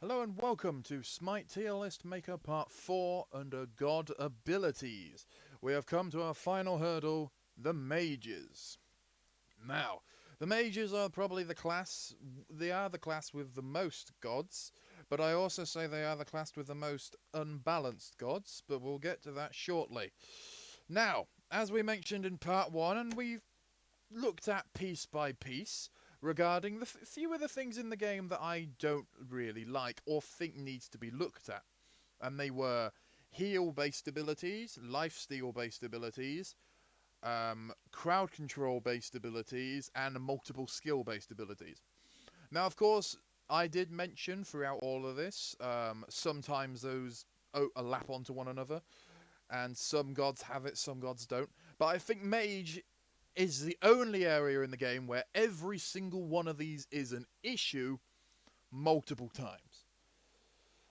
Hello and welcome to Smite Tier List Maker Part 4 under God Abilities. We have come to our final hurdle, the Mages. Now, the Mages are probably they are the class with the most gods, but I also say they are the class with the most unbalanced gods, but we'll get to that shortly. Now, as we mentioned in Part 1, and we've looked at piece by piece regarding the few of the things in the game that I don't really like or think needs to be looked at. And they were heal based abilities, lifesteal based abilities, crowd control based abilities, and multiple skill based abilities. Now, of course, I did mention throughout all of this, sometimes those overlap onto one another, and some gods have it, some gods don't. But I think Mage is the only area in the game where every single one of these is an issue multiple times.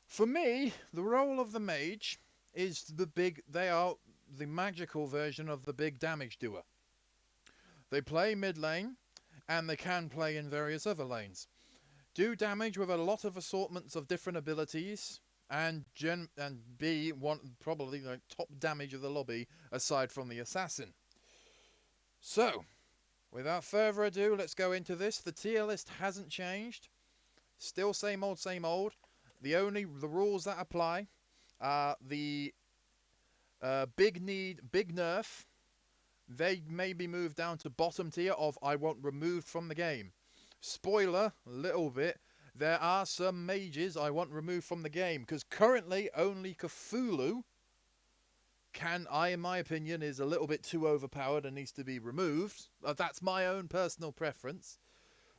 For me, the role of the mage is they are the magical version of the big damage doer. They play mid lane, and they can play in various other lanes. Do damage with a lot of assortments of different abilities, and be one probably the top damage of the lobby aside from the assassin. So, without further ado, let's go into this. The tier list hasn't changed. Still same old, same old. The rules that apply are the big nerf. They may be moved down to bottom tier of I want removed from the game. Spoiler, little bit. There are some mages I want removed from the game because currently only Cthulhu in my opinion, is a little bit too overpowered and needs to be removed. That's my own personal preference.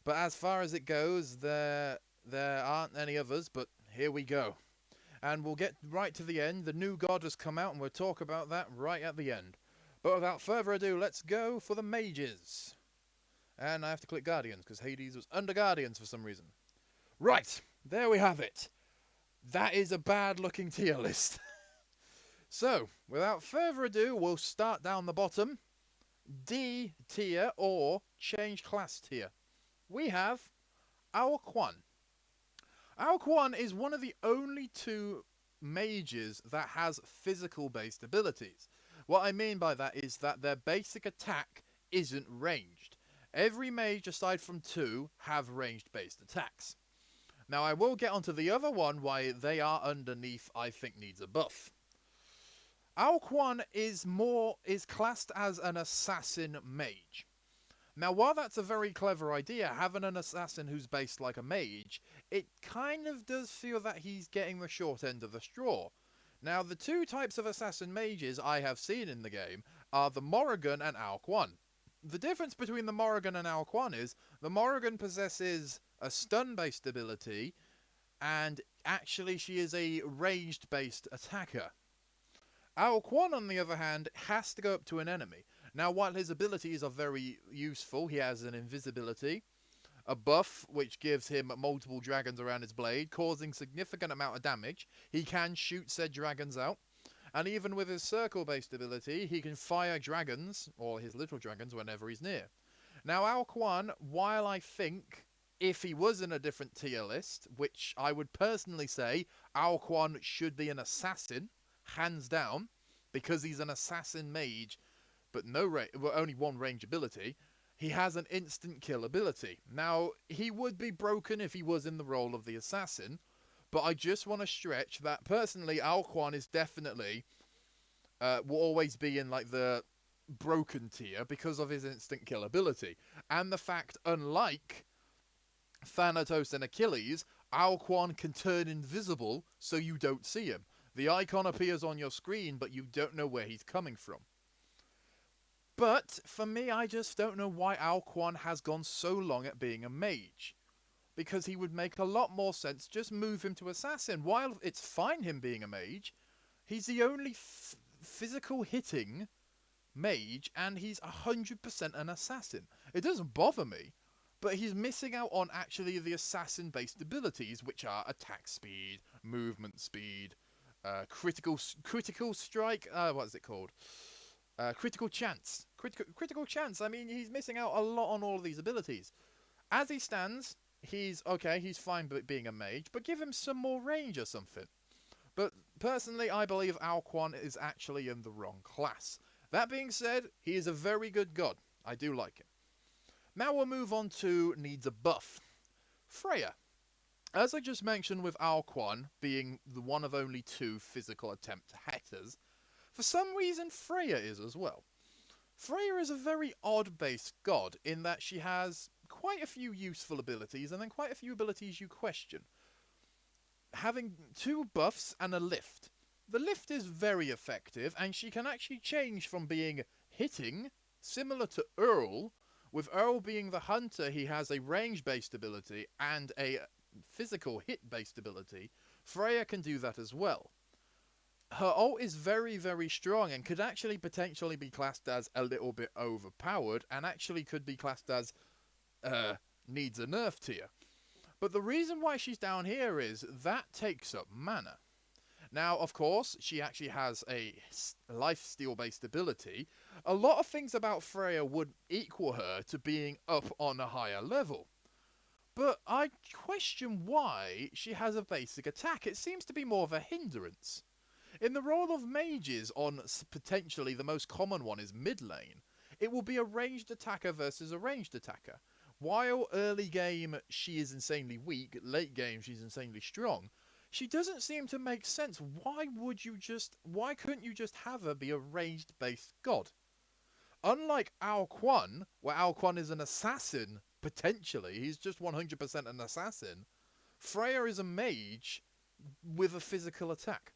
But as far as it goes, there aren't any others, but here we go. And we'll get right to the end. The new god has come out, and we'll talk about that right at the end. But without further ado, let's go for the mages. And I have to click Guardians, because Hades was under Guardians for some reason. Right, there we have it. That is a bad looking tier list. So, without further ado, we'll start down the bottom. D tier or change class tier. We have Ao Quan. Ao Quan is one of the only two mages that has physical based abilities. What I mean by that is that their basic attack isn't ranged. Every mage aside from two have ranged based attacks. Now I will get onto the other one why they are underneath I think needs a buff. Ao Quan is classed as an assassin mage. Now, while that's a very clever idea, having an assassin who's based like a mage, it kind of does feel that he's getting the short end of the straw. Now, the two types of assassin mages I have seen in the game are the Morrigan and Ao Quan. The difference between the Morrigan and Ao Quan is the Morrigan possesses a stun-based ability, and actually she is a ranged-based attacker. Ao Quan, on the other hand, has to go up to an enemy. Now, while his abilities are very useful, he has an invisibility, a buff which gives him multiple dragons around his blade, causing significant amount of damage. He can shoot said dragons out, and even with his circle-based ability, he can fire dragons, or his little dragons, whenever he's near. Now, Ao Quan, while I think if he was in a different tier list, which I would personally say Ao Quan should be an assassin, hands down, because he's an assassin mage, but only one range ability. He has an instant kill ability. Now, he would be broken if he was in the role of the assassin, but I just want to stretch that personally, Ao Quan is definitely will always be in like the broken tier because of his instant kill ability. And the fact, unlike Thanatos and Achilles, Ao Quan can turn invisible so you don't see him. The icon appears on your screen, but you don't know where he's coming from. But for me, I just don't know why Ao Quan has gone so long at being a mage. Because he would make a lot more sense just move him to assassin. While it's fine him being a mage, he's the only physical hitting mage, and he's 100% an assassin. It doesn't bother me, but he's missing out on actually the assassin based abilities, which are attack speed, movement speed, critical strike. What is it called? Critical chance. Critical chance. I mean, he's missing out a lot on all of these abilities. As he stands, he's okay, he's fine being a mage, but give him some more range or something. But personally, I believe Alquan is actually in the wrong class. That being said, he is a very good god. I do like him. Now we'll move on to needs a buff. Freya. As I just mentioned with Alquan being the one of only two physical attempt hitters, for some reason Freya is as well. Freya is a very odd-based god in that she has quite a few useful abilities and then quite a few abilities you question. Having two buffs and a lift. The lift is very effective and she can actually change from being hitting, similar to Earl. With Earl being the hunter, he has a range-based ability and a physical hit-based ability. Freya can do that as well. Her ult is very, very strong and could actually potentially be classed as a little bit overpowered and actually could be classed as needs a nerf tier. But the reason why she's down here is that takes up mana. Now, of course, she actually has a lifesteal based ability. A lot of things about Freya would equal her to being up on a higher level. But I question why she has a basic attack. It seems to be more of a hindrance. In the role of mages on potentially the most common one is mid lane, it will be a ranged attacker versus a ranged attacker. While early game she is insanely weak, late game she's insanely strong, she doesn't seem to make sense. Why couldn't you just have her be a ranged based god? Unlike Alquan, where Alquan is an assassin, potentially, he's just 100% an assassin, Freya is a mage with a physical attack.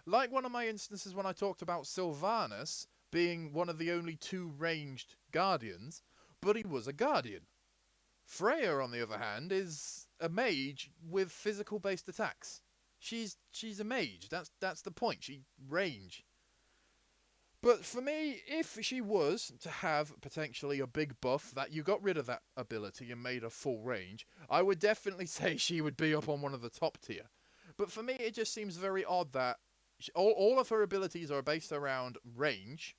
Like one of my instances when I talked about Sylvanas being one of the only two ranged guardians, but he was a guardian. Freya, on the other hand, is a mage with physical based attacks. She's a mage. That's the point. She range. But for me, if she was to have potentially a big buff that you got rid of that ability and made a full range, I would definitely say she would be up on one of the top tier. But for me, it just seems very odd that all of her abilities are based around range.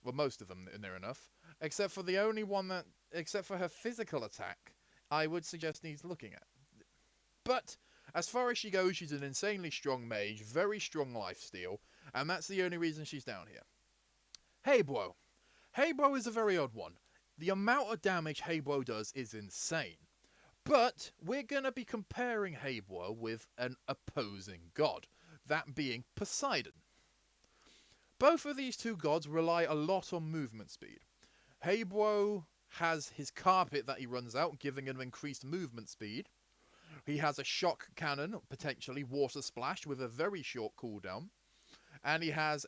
Well, most of them, near enough. Except for the only one that, except for her physical attack, I would suggest needs looking at. But as far as she goes, she's an insanely strong mage, very strong lifesteal, and that's the only reason she's down here. Heibo. Heibo is a very odd one. The amount of damage Heibo does is insane. But we're going to be comparing Heibo with an opposing god, that being Poseidon. Both of these two gods rely a lot on movement speed. Heibo has his carpet that he runs out, giving him increased movement speed. He has a shock cannon, potentially water splash, with a very short cooldown. And he has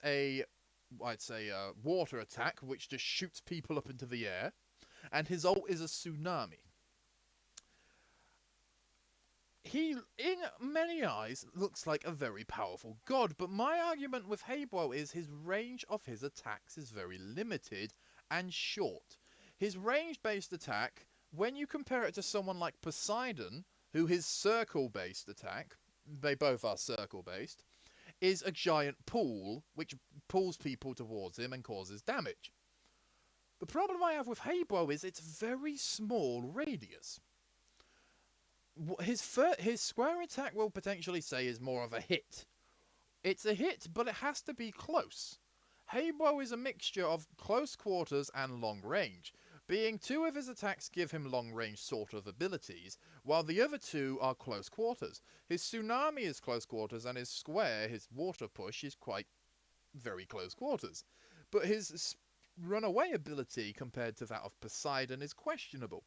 I'd say a water attack, which just shoots people up into the air. And his ult is a tsunami. He, in many eyes, looks like a very powerful god, but my argument with Heibo is his range of his attacks is very limited and short. His range-based attack, when you compare it to someone like Poseidon, who his circle-based attack, they both are circle-based, is a giant pool, which pulls people towards him and causes damage. The problem I have with Heibo is its very small radius. His square attack will potentially say is more of a hit. It's a hit, but it has to be close. Heibo is a mixture of close quarters and long range, being two of his attacks give him long range sort of abilities, while the other two are close quarters. His tsunami is close quarters and his square, his water push, is quite very close quarters. But his runaway ability compared to that of Poseidon is questionable.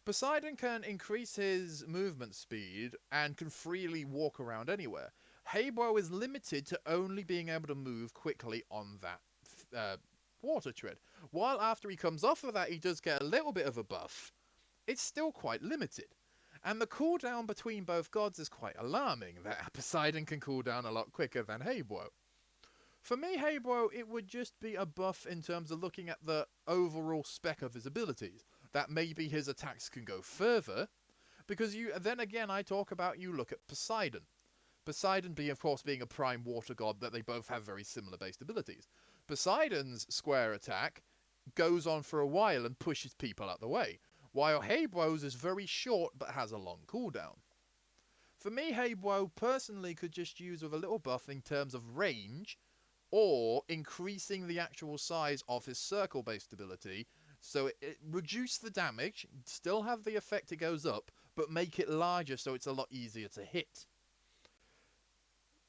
Poseidon can increase his movement speed and can freely walk around anywhere. Heibo is limited to only being able to move quickly on that water tread. While after he comes off of that, he does get a little bit of a buff, it's still quite limited. And the cooldown between both gods is quite alarming, that Poseidon can cool down a lot quicker than Heibo. For me, Heibo, it would just be a buff in terms of looking at the overall spec of his abilities. That maybe his attacks can go further, because then again I talk about you look at Poseidon. Poseidon being, of course, being a prime water god, that they both have very similar based abilities. Poseidon's square attack goes on for a while and pushes people out the way, while Heibwo's is very short but has a long cooldown. For me, Heibwo personally could just use with a little buff in terms of range, or increasing the actual size of his circle-based ability, so it reduce the damage, still have the effect it goes up, but make it larger so it's a lot easier to hit.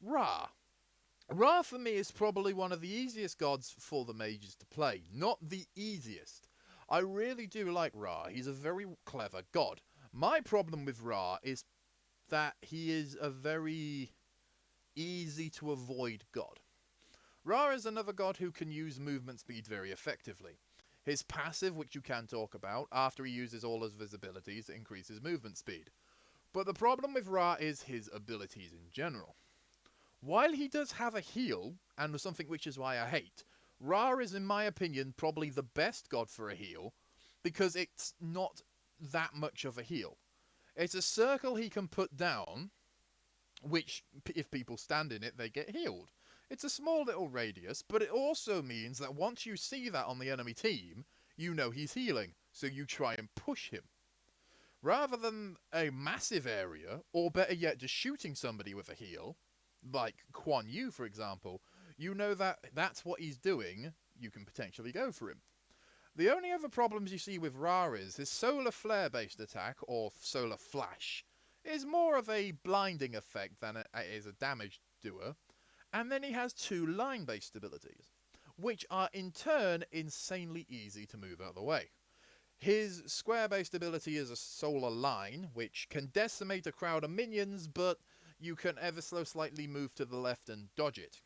Ra. Ra for me is probably one of the easiest gods for the mages to play. Not the easiest. I really do like Ra. He's a very clever god. My problem with Ra is that he is a very easy to avoid god. Ra is another god who can use movement speed very effectively. His passive, which you can talk about, after he uses all his abilities, increases movement speed. But the problem with Ra is his abilities in general. While he does have a heal, and something which is why I hate, Ra is, in my opinion, probably the best god for a heal, because it's not that much of a heal. It's a circle he can put down, which, if people stand in it, they get healed. It's a small little radius, but it also means that once you see that on the enemy team, you know he's healing, so you try and push him. Rather than a massive area, or better yet, just shooting somebody with a heal, like Quan Yu, for example, you know that that's what he's doing, you can potentially go for him. The only other problems you see with Ra is his solar flare based attack, or solar flash, is more of a blinding effect than it is a damage doer, and then he has two line based abilities, which are in turn insanely easy to move out of the way. His square based ability is a solar line, which can decimate a crowd of minions, but you can ever so slightly move to the left and dodge it.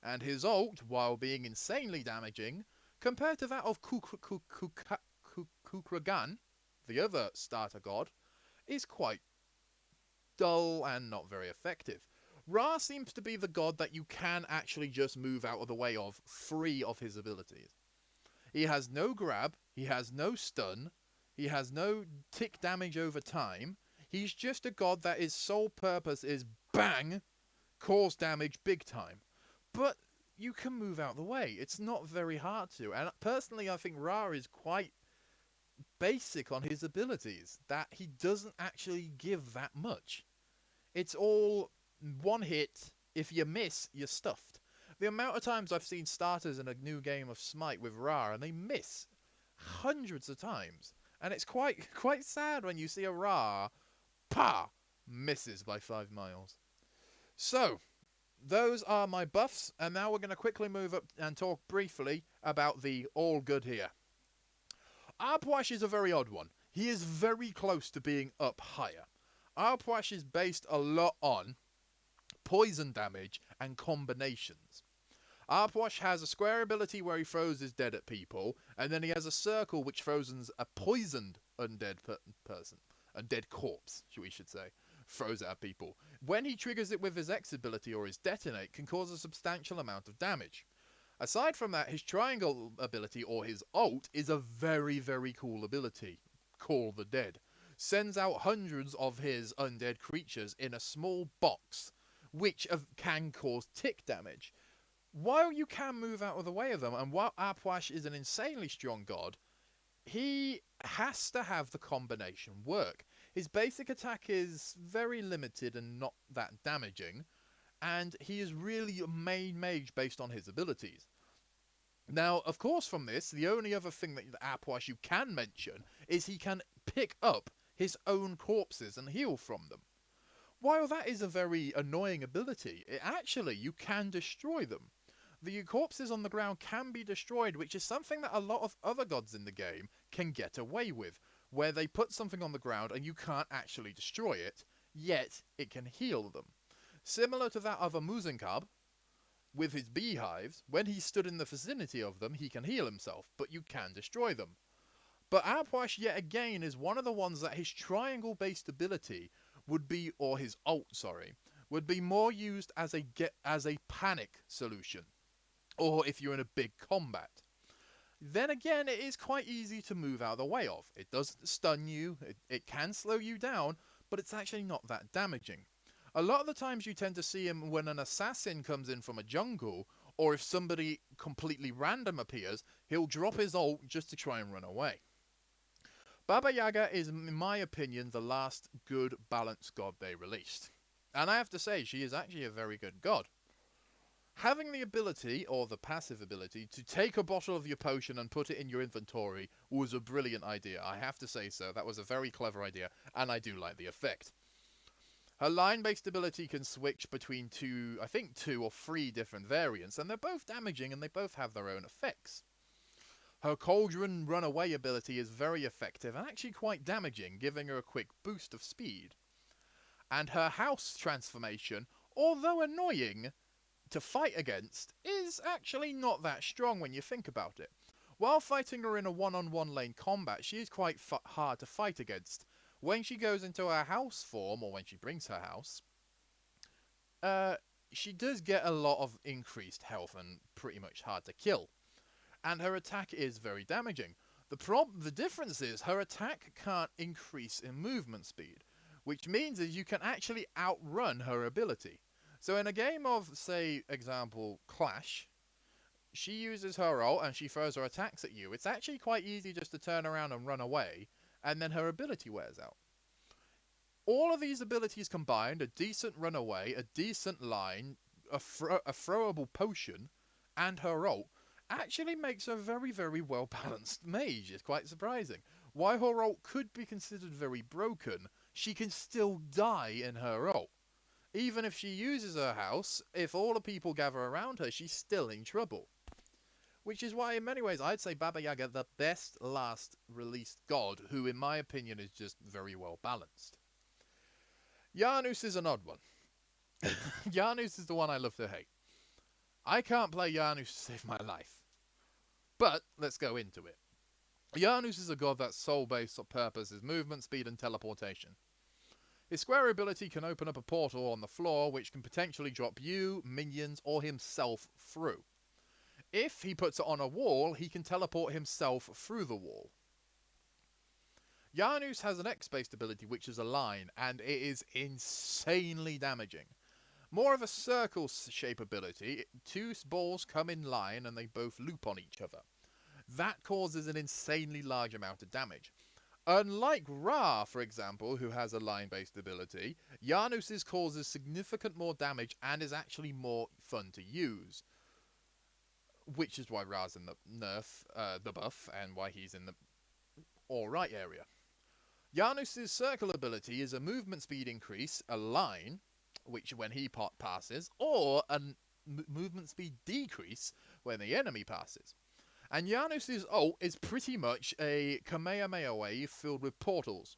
And his ult, while being insanely damaging, compared to that of Kukragan, the other starter god, is quite dull and not very effective. Ra seems to be the god that you can actually just move out of the way of, free of his abilities. He has no grab, he has no stun, he has no tick damage over time. He's just a god that his sole purpose is bang, cause damage big time. But you can move out the way. It's not very hard to. And personally, I think Ra is quite basic on his abilities, that he doesn't actually give that much. It's all one hit. If you miss, you're stuffed. The amount of times I've seen starters in a new game of Smite with Ra and they miss hundreds of times. And it's quite sad when you see a Ra, misses by 5 miles. So, those are my buffs, and now we're going to quickly move up and talk briefly about the all good here. Arpwash is a very odd one. He is very close to being up higher. Arpwash is based a lot on poison damage and combinations. Arpwash has a square ability where he throws his dead at people, and then he has a circle which throws a poisoned undead person. Undead corpse, we should say. Throws it at people. When he triggers it with his X ability or his detonate, can cause a substantial amount of damage. Aside from that, his triangle ability or his ult is a very, very cool ability. Call the Dead. Sends out hundreds of his undead creatures in a small box, which can cause tick damage. While you can move out of the way of them, and while Arpwash is an insanely strong god, he has to have the combination work. His basic attack is very limited and not that damaging, and he is really a main mage based on his abilities. Now, of course, from this, the only other thing that Arpwash you can mention is he can pick up his own corpses and heal from them. While that is a very annoying ability, you can destroy them. The corpses on the ground can be destroyed, which is something that a lot of other gods in the game can get away with, where they put something on the ground and you can't actually destroy it, yet it can heal them. Similar to that of a Muzenkab, with his beehives, when he stood in the vicinity of them, he can heal himself, but you can destroy them. But Arpwash, yet again, is one of the ones that his triangle-based ability would be, or his ult, sorry, would be more used as a panic solution, or if you're in a big combat. Then again, it is quite easy to move out of the way of. It doesn't stun you, it can slow you down, but it's actually not that damaging. A lot of the times you tend to see him when an assassin comes in from a jungle, or if somebody completely random appears, he'll drop his ult just to try and run away. Baba Yaga is, in my opinion, the last good balanced god they released. And I have to say, she is actually a very good god. Having the ability, or the passive ability, to take a bottle of your potion and put it in your inventory was a brilliant idea. I have to say so. That was a very clever idea, and I do like the effect. Her line-based ability can switch between I think two or three different variants, and they're both damaging and they both have their own effects. Her Cauldron Runaway ability is very effective and actually quite damaging, giving her a quick boost of speed. And her House transformation, although annoying to fight against, is actually not that strong when you think about it. While fighting her in a one-on-one lane combat, she is quite hard to fight against. When she goes into her house form, or when she brings her house, uh, she does get a lot of increased health and pretty much hard to kill. And her attack is very damaging. The difference is her attack can't increase in movement speed, which means is you can actually outrun her ability. So in a game of, say, example, Clash, she uses her ult and she throws her attacks at you. It's actually quite easy just to turn around and run away, and then her ability wears out. All of these abilities combined, a decent runaway, a decent line, a throwable potion, and her ult, actually makes a very, very well balanced mage. It's quite surprising. While her ult could be considered very broken, she can still die in her ult. Even if she uses her house, if all the people gather around her, she's still in trouble. Which is why, in many ways, I'd say Baba Yaga the best last released god, who, in my opinion, is just very well balanced. Janus is an odd one. Janus is the one I love to hate. I can't play Janus to save my life. But let's go into it. Janus is a god that's sole-based purpose is movement, speed, and teleportation. His square ability can open up a portal on the floor, which can potentially drop you, minions, or himself through. If he puts it on a wall, he can teleport himself through the wall. Janus has an X-based ability, which is a line, and it is insanely damaging. More of a circle shape ability, two balls come in line and they both loop on each other. That causes an insanely large amount of damage. Unlike Ra, for example, who has a line-based ability, Janus's causes significant more damage and is actually more fun to use. Which is why Ra's in the the buff, and why he's in the alright area. Janus's circle ability is a movement speed increase, a line, which when he passes, or a movement speed decrease when the enemy passes. And Janus's ult is pretty much a Kamehameha wave filled with portals.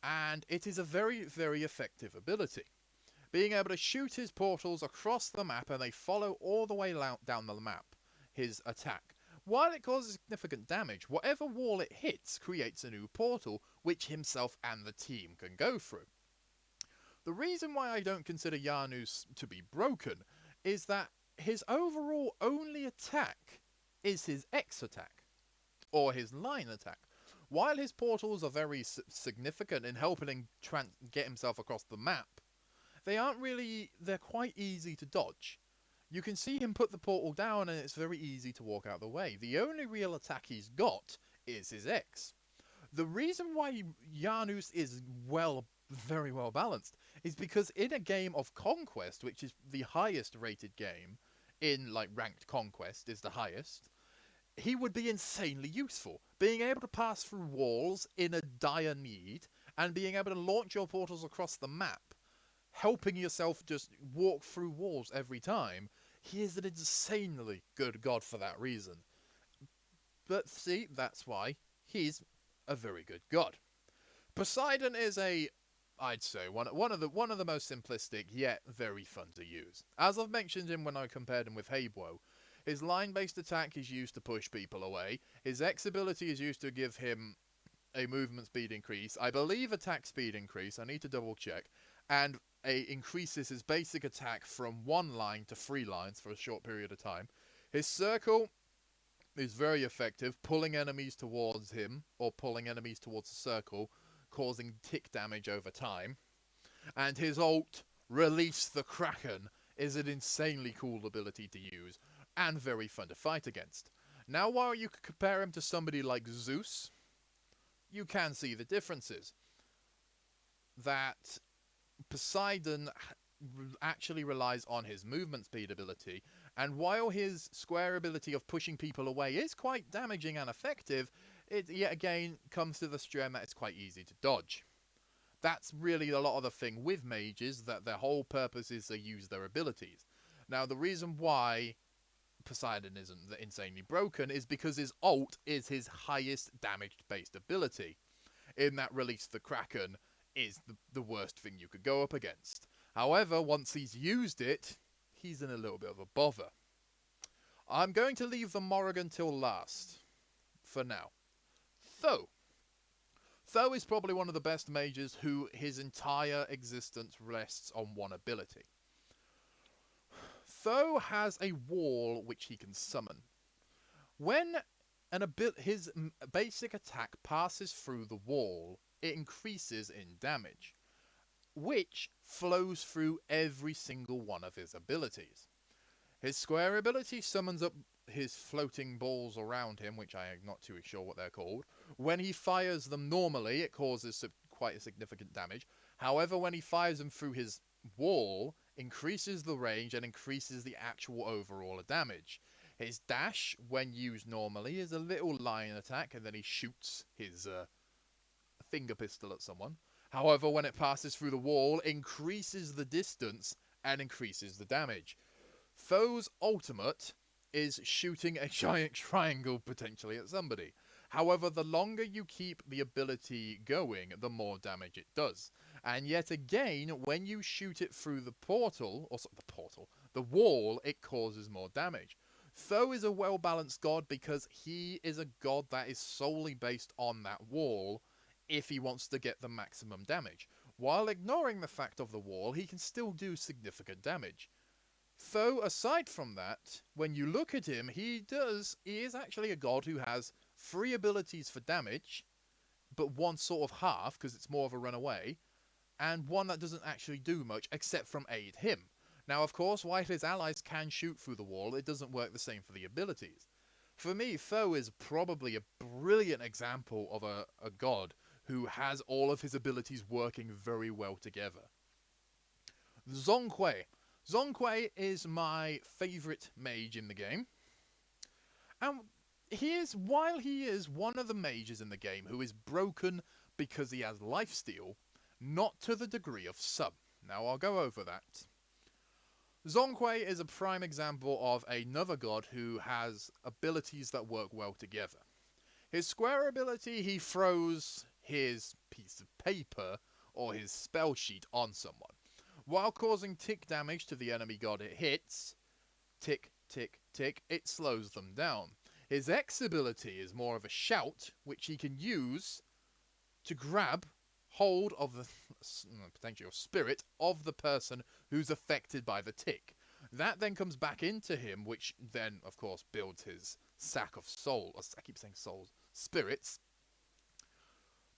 And it is a very, very effective ability. Being able to shoot his portals across the map and they follow all the way down the map, his attack. While it causes significant damage, whatever wall it hits creates a new portal which himself and the team can go through. The reason why I don't consider Janus to be broken is that his overall only attack is his X attack, or his line attack. While his portals are very significant in helping him get himself across the map, they're quite easy to dodge. You can see him put the portal down and it's very easy to walk out the way. The only real attack he's got is his X. The reason why Janus is very well balanced is because in a game of Conquest, which is the highest rated game in like ranked Conquest is the highest, he would be insanely useful. Being able to pass through walls in a dire need and being able to launch your portals across the map, helping yourself just walk through walls every time, he is an insanely good god for that reason. But see, that's why he's a very good god. Poseidon is I'd say one of the most simplistic yet very fun to use. As I've mentioned him when I compared him with Habwo, his line-based attack is used to push people away. His X ability is used to give him a movement speed increase. I believe attack speed increase. I need to double check. And increases his basic attack from 1 line to 3 lines for a short period of time. His circle is very effective, pulling enemies towards him, or pulling enemies towards the circle, causing tick damage over time. And his ult, Release the Kraken, is an insanely cool ability to use, and very fun to fight against. Now while you could compare him to somebody like Zeus, you can see the differences. That Poseidon actually relies on his movement speed ability, and while his square ability of pushing people away is quite damaging and effective, it yet again comes to the strand that it's quite easy to dodge. That's really a lot of the thing with mages, that their whole purpose is to use their abilities. Now, the reason why Poseidon isn't insanely broken is because his ult is his highest damage based ability. In that Release the Kraken is the worst thing you could go up against. However, once he's used it, he's in a little bit of a bother. I'm going to leave the Morrigan till last, for now. Though is probably one of the best mages who his entire existence rests on one ability. Tho has a wall which he can summon. When his basic attack passes through the wall, it increases in damage, which flows through every single one of his abilities. His square ability summons up his floating balls around him, which I am not too sure what they're called. When he fires them normally, it causes quite a significant damage. However, when he fires them through his wall, increases the range and increases the actual overall damage. His dash, when used normally, is a little line attack, and then he shoots his finger pistol at someone. However, when it passes through the wall, increases the distance and increases the damage. Tho's ultimate is shooting a giant triangle potentially at somebody. However, the longer you keep the ability going, the more damage it does. And yet again, when you shoot it through the the wall, it causes more damage. Tho is a well-balanced god because he is a god that is solely based on that wall if he wants to get the maximum damage. While ignoring the fact of the wall, he can still do significant damage. Though, aside from that, when you look at him, he is actually a god who has 3 abilities for damage, but one sort of half, because it's more of a runaway, and one that doesn't actually do much, except from aid him. Now, of course, while his allies can shoot through the wall, it doesn't work the same for the abilities. For me, Tho is probably a brilliant example of a god who has all of his abilities working very well together. Zhonghui. Zhonghui is my favourite mage in the game. And while he is one of the mages in the game who is broken because he has lifesteal, not to the degree of Sub. Now I'll go over that. Zhonghui is a prime example of another god who has abilities that work well together. His square ability, he throws his piece of paper or his spell sheet on someone. While causing tick damage to the enemy god it hits, tick, tick, tick, it slows them down. His X ability is more of a shout, which he can use to grab hold of the potential spirit of the person who's affected by the tick. That then comes back into him, which then, of course, builds his sack of souls. I keep saying souls. Spirits.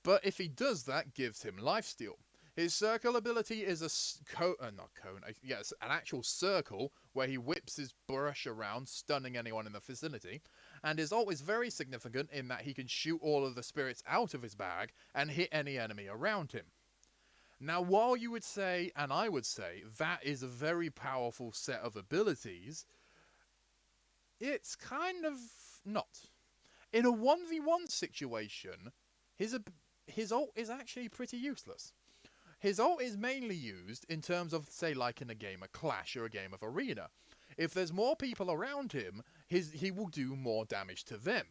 But if he does that, gives him lifesteal. His circle ability is an actual circle where he whips his brush around, stunning anyone in the vicinity. And his ult is very significant in that he can shoot all of the spirits out of his bag and hit any enemy around him. Now, while you would say, and I would say, that is a very powerful set of abilities, it's kind of not. In a 1v1 situation, his ult is actually pretty useless. His ult is mainly used in terms of, say, like in a game of Clash or a game of Arena. If there's more people around him, he will do more damage to them.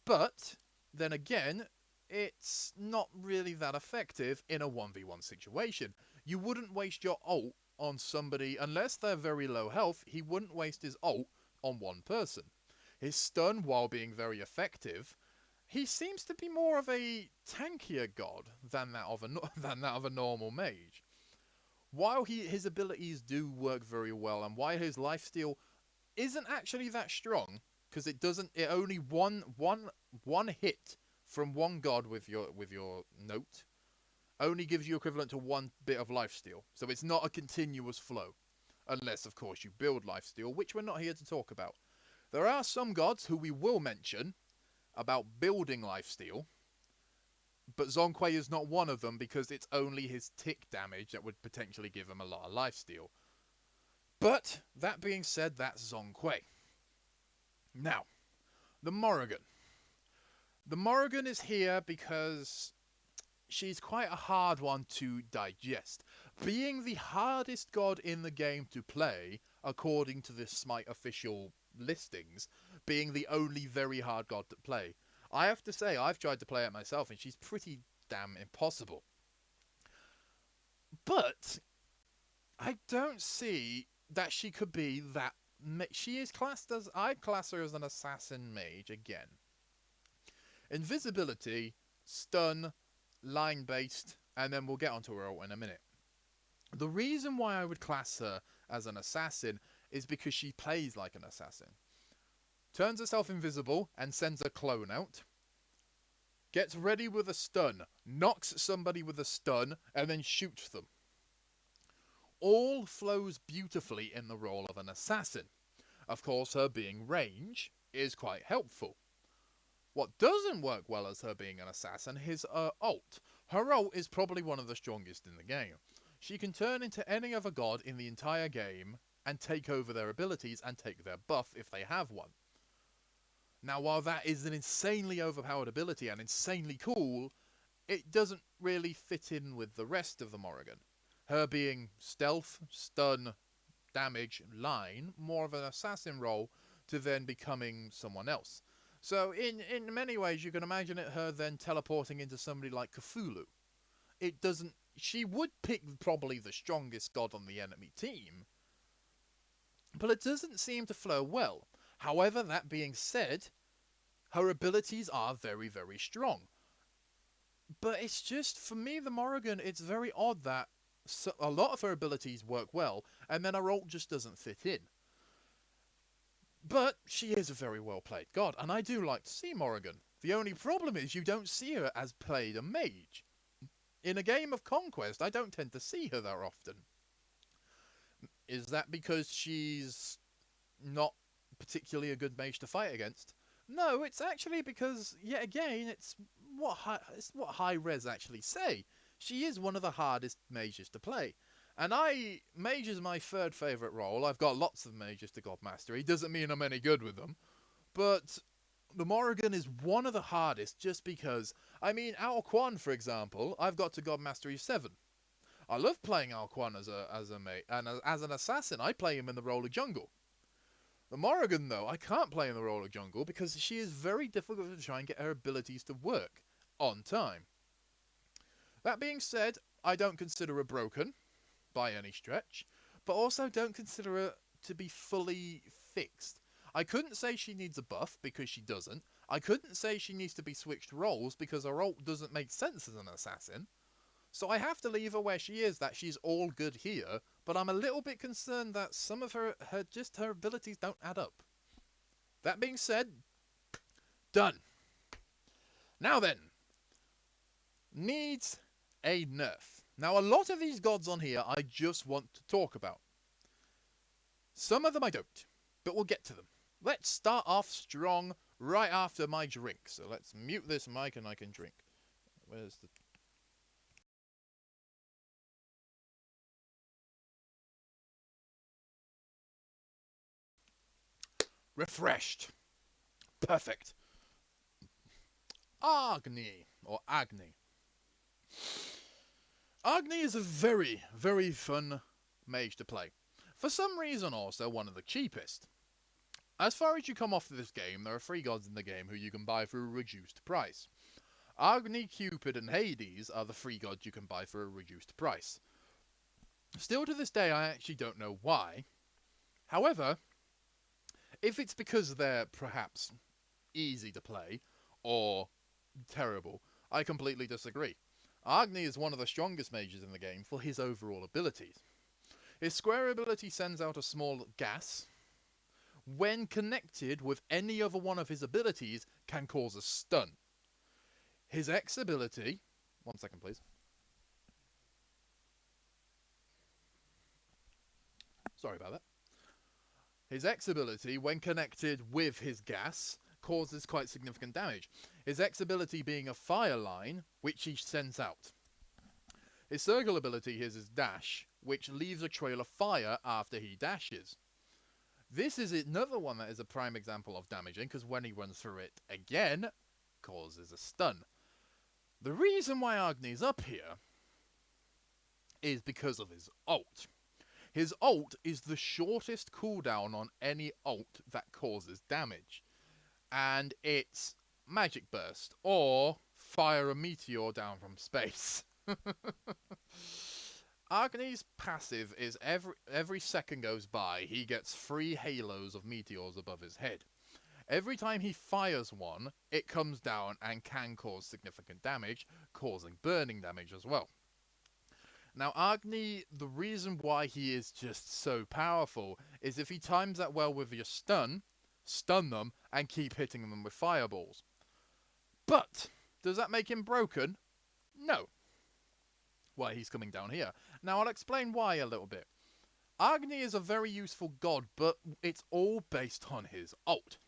But, then again, it's not really that effective in a 1v1 situation. You wouldn't waste your ult on somebody, unless they're very low health, he wouldn't waste his ult on one person. His stun, while being very effective, he seems to be more of a tankier god than that of a normal mage. While his abilities do work very well, and while his lifesteal isn't actually that strong, because it only one hit from one god with your note only gives you equivalent to 1 bit of lifesteal. So it's not a continuous flow, unless of course you build lifesteal, which we're not here to talk about. There are some gods who we will mention about building lifesteal, But Zonquay is not one of them because it's only his tick damage that would potentially give him a lot of lifesteal. But that being said, that's Zonquay. Now, the Morrigan. The Morrigan is here because she's quite a hard one to digest. Being the hardest god in the game to play, according to the Smite official listings, being the only very hard god to play. I have to say, I've tried to play it myself and she's pretty damn impossible. But I don't see that she could be that. She is classed as. I'd class her as an assassin mage again. Invisibility, stun, line based, and then we'll get onto her ult in a minute. The reason why I would class her as an assassin is because she plays like an assassin. Turns herself invisible and sends a clone out. Gets ready with a stun, knocks somebody with a stun, and then shoots them. All flows beautifully in the role of an assassin. Of course, her being range is quite helpful. What doesn't work well as her being an assassin is her ult. Her ult is probably one of the strongest in the game. She can turn into any other god in the entire game and take over their abilities and take their buff if they have one. Now, while that is an insanely overpowered ability and insanely cool, it doesn't really fit in with the rest of the Morrigan. Her being stealth, stun, damage, line, more of an assassin role to then becoming someone else. So in many ways you can imagine it her then teleporting into somebody like Cthulhu. It doesn't. She would pick probably the strongest god on the enemy team, but it doesn't seem to flow well. However, that being said, her abilities are very, very strong. But it's just, for me, the Morrigan, it's very odd that a lot of her abilities work well, and then her ult just doesn't fit in. But she is a very well played god, and I do like to see Morrigan. The only problem is you don't see her as played a mage. In a game of Conquest, I don't tend to see her that often. Is that because she's not particularly a good mage to fight against? No, it's actually because, yet again, it's what high res actually say. She is one of the hardest mages to play. And mage is my third favourite role. I've got lots of mages to God Mastery. Doesn't mean I'm any good with them. But the Morrigan is one of the hardest just because, I mean, Alquan, for example, I've got to God Mastery 7. I love playing Alquan as a mate, and as an assassin, I play him in the role of jungle. The Morrigan, though, I can't play in the role of jungle because she is very difficult to try and get her abilities to work on time. That being said, I don't consider her broken by any stretch, but also don't consider her to be fully fixed. I couldn't say she needs a buff because she doesn't. I couldn't say she needs to be switched roles because her ult doesn't make sense as an assassin. So I have to leave her where she is, that she's all good here, but I'm a little bit concerned that some of her abilities don't add up. That being said, done. Now then, needs a nerf. Now a lot of these gods on here I just want to talk about. Some of them I don't, but we'll get to them. Let's start off strong right after my drink. So let's mute this mic and I can drink. Where's the... Refreshed. Perfect. Agni, or Agni. Agni is a very, very fun mage to play. For some reason also one of the cheapest. As far as you come off of this game, there are 3 gods in the game who you can buy for a reduced price. Agni, Cupid and Hades are the 3 gods you can buy for a reduced price. Still to this day I actually don't know why. However, if it's because they're perhaps easy to play or terrible, I completely disagree. Agni is one of the strongest mages in the game for his overall abilities. His square ability sends out a small gas. When connected with any other one of his abilities, can cause a stun. His X ability... One second, please. Sorry about that. His X ability, when connected with his gas, causes quite significant damage. His X ability being a fire line, which he sends out. His circle ability is his dash, which leaves a trail of fire after he dashes. This is another one that is a prime example of damaging, because when he runs through it again, causes a stun. The reason why Agni's up here is because of his ult. His ult is the shortest cooldown on any ult that causes damage. And it's Magic Burst, or fire a meteor down from space. Agni's passive is every second goes by, he gets 3 halos of meteors above his head. Every time he fires one, it comes down and can cause significant damage, causing burning damage as well. Now, Agni, the reason why he is just so powerful is if he times that well with your stun them, and keep hitting them with fireballs. But, does that make him broken? No. Why, he's coming down here. Now, I'll explain why a little bit. Agni is a very useful god, but it's all based on his ult.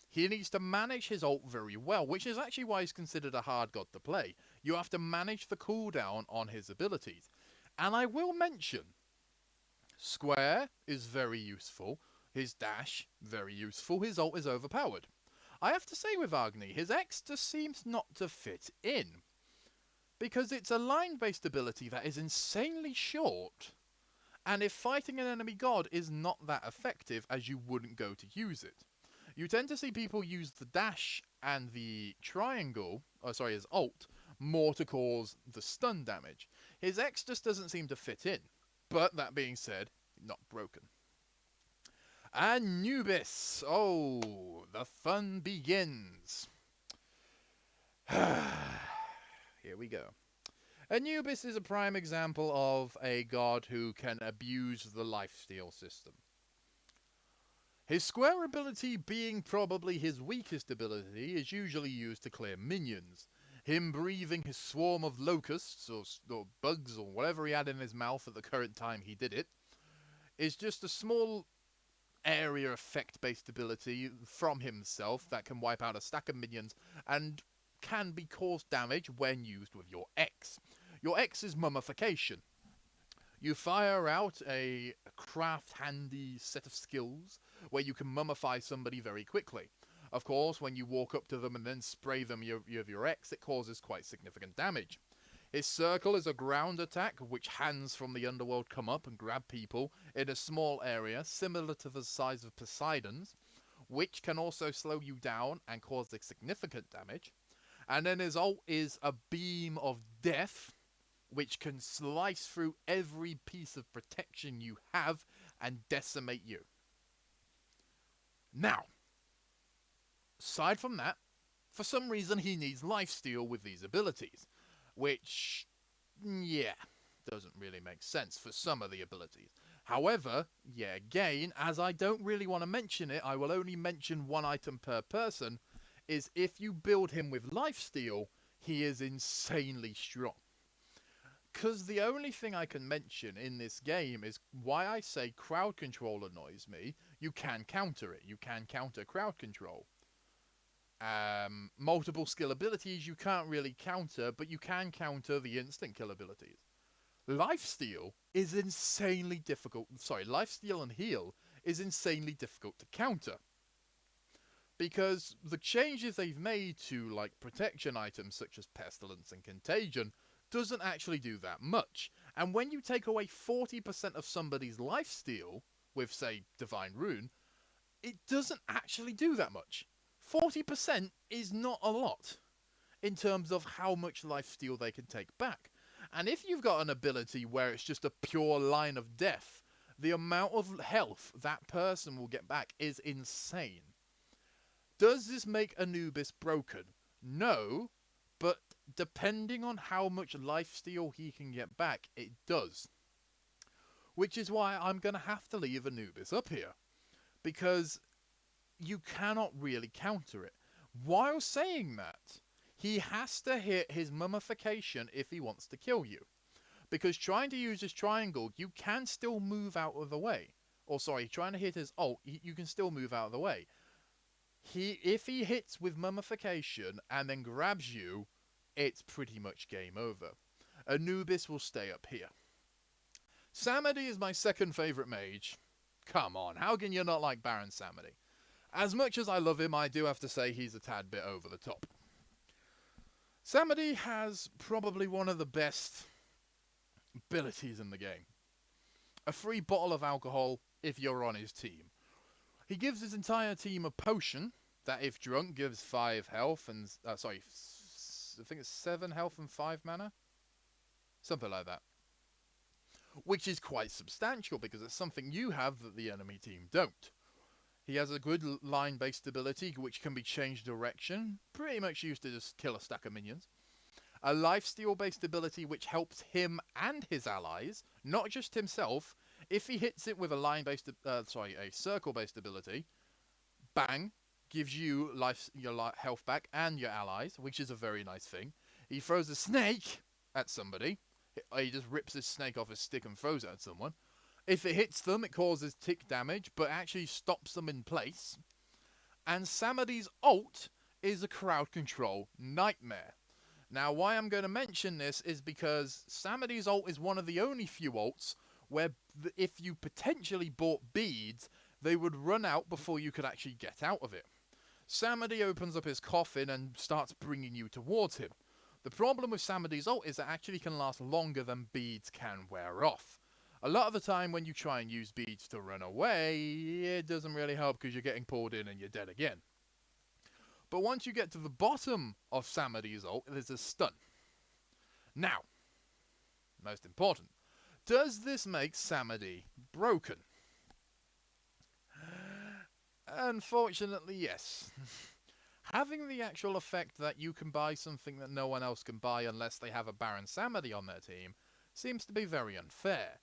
He needs to manage his ult very well, which is actually why he's considered a hard god to play. You have to manage the cooldown on his abilities. And I will mention, Square is very useful. His dash, very useful. His ult is overpowered. I have to say with Agni, his X just seems not to fit in. Because it's a line-based ability that is insanely short. And if fighting an enemy god is not that effective, as you wouldn't go to use it. You tend to see people use the dash and the triangle, his ult, more to cause the stun damage. His X just doesn't seem to fit in. But that being said, not broken. Anubis. Oh, the fun begins. Here we go. Anubis is a prime example of a god who can abuse the lifesteal system. His square ability being probably his weakest ability is usually used to clear minions. Him breathing his swarm of locusts or bugs or whatever he had in his mouth at the current time he did it is just a small area effect based ability from himself that can wipe out a stack of minions and can be caused damage when used with your X. Your X is mummification. You fire out a craft handy set of skills where you can mummify somebody very quickly. Of course, when you walk up to them and then spray them with your X, it causes quite significant damage. His circle is a ground attack, which hands from the underworld come up and grab people in a small area, similar to the size of Poseidon's, which can also slow you down and cause significant damage. And then his ult is a beam of death, which can slice through every piece of protection you have and decimate you. Now, aside from that, for some reason he needs lifesteal with these abilities. Which, yeah, doesn't really make sense for some of the abilities. However, yeah, again, as I don't really want to mention it, I will only mention one item per person, is if you build him with lifesteal, he is insanely strong. Because the only thing I can mention in this game is why I say crowd control annoys me. You can counter it. You can counter crowd control. Multiple skill abilities you can't really counter, but you can counter the instant kill abilities. Lifesteal is insanely difficult. Lifesteal and heal is insanely difficult to counter. Because the changes they've made to, like, protection items such as Pestilence and Contagion doesn't actually do that much. And when you take away 40% of somebody's lifesteal with, say, Divine Rune, it doesn't actually do that much. 40% is not a lot in terms of how much lifesteal they can take back. And if you've got an ability where it's just a pure line of death, the amount of health that person will get back is insane. Does this make Anubis broken? No, but depending on how much lifesteal he can get back, it does. Which is why I'm going to have to leave Anubis up here. Because you cannot really counter it. While saying that, he has to hit his mummification if he wants to kill you. Because trying to use his triangle, you can still move out of the way. Or sorry, trying to hit his ult, you can still move out of the way. If he hits with Mummification and then grabs you, it's pretty much game over. Anubis will stay up here. Samedi is my second favourite mage. Come on, how can you not like Baron Samedi? As much as I love him, I do have to say he's a tad bit over the top. Samedi has probably one of the best abilities in the game. A free bottle of alcohol if you're on his team. He gives his entire team a potion that, if drunk, gives 5 health and... I think it's 7 health and 5 mana? Something like that. Which is quite substantial because it's something you have that the enemy team don't. He has a good line-based ability which can be changed direction, pretty much used to just kill a stack of minions. A lifesteal-based ability which helps him and his allies, not just himself. If he hits it with a circle-based ability, bang, gives you your health back and your allies, which is a very nice thing. He throws a snake at somebody. He just rips his snake off his stick and throws it at someone. If it hits them, it causes tick damage, but actually stops them in place. And Samedi's ult is a crowd control nightmare. Now, why I'm going to mention this is because Samedi's ult is one of the only few ults where if you potentially bought beads, they would run out before you could actually get out of it. Samedi opens up his coffin and starts bringing you towards him. The problem with Samedi's ult is it actually can last longer than beads can wear off. A lot of the time when you try and use beads to run away, it doesn't really help because you're getting pulled in and you're dead again. But once you get to the bottom of Samedi's ult, there's a stun. Now, most important, does this make Samedi broken? Unfortunately, yes. Having the actual effect that you can buy something that no one else can buy unless they have a Baron Samedi on their team seems to be very unfair.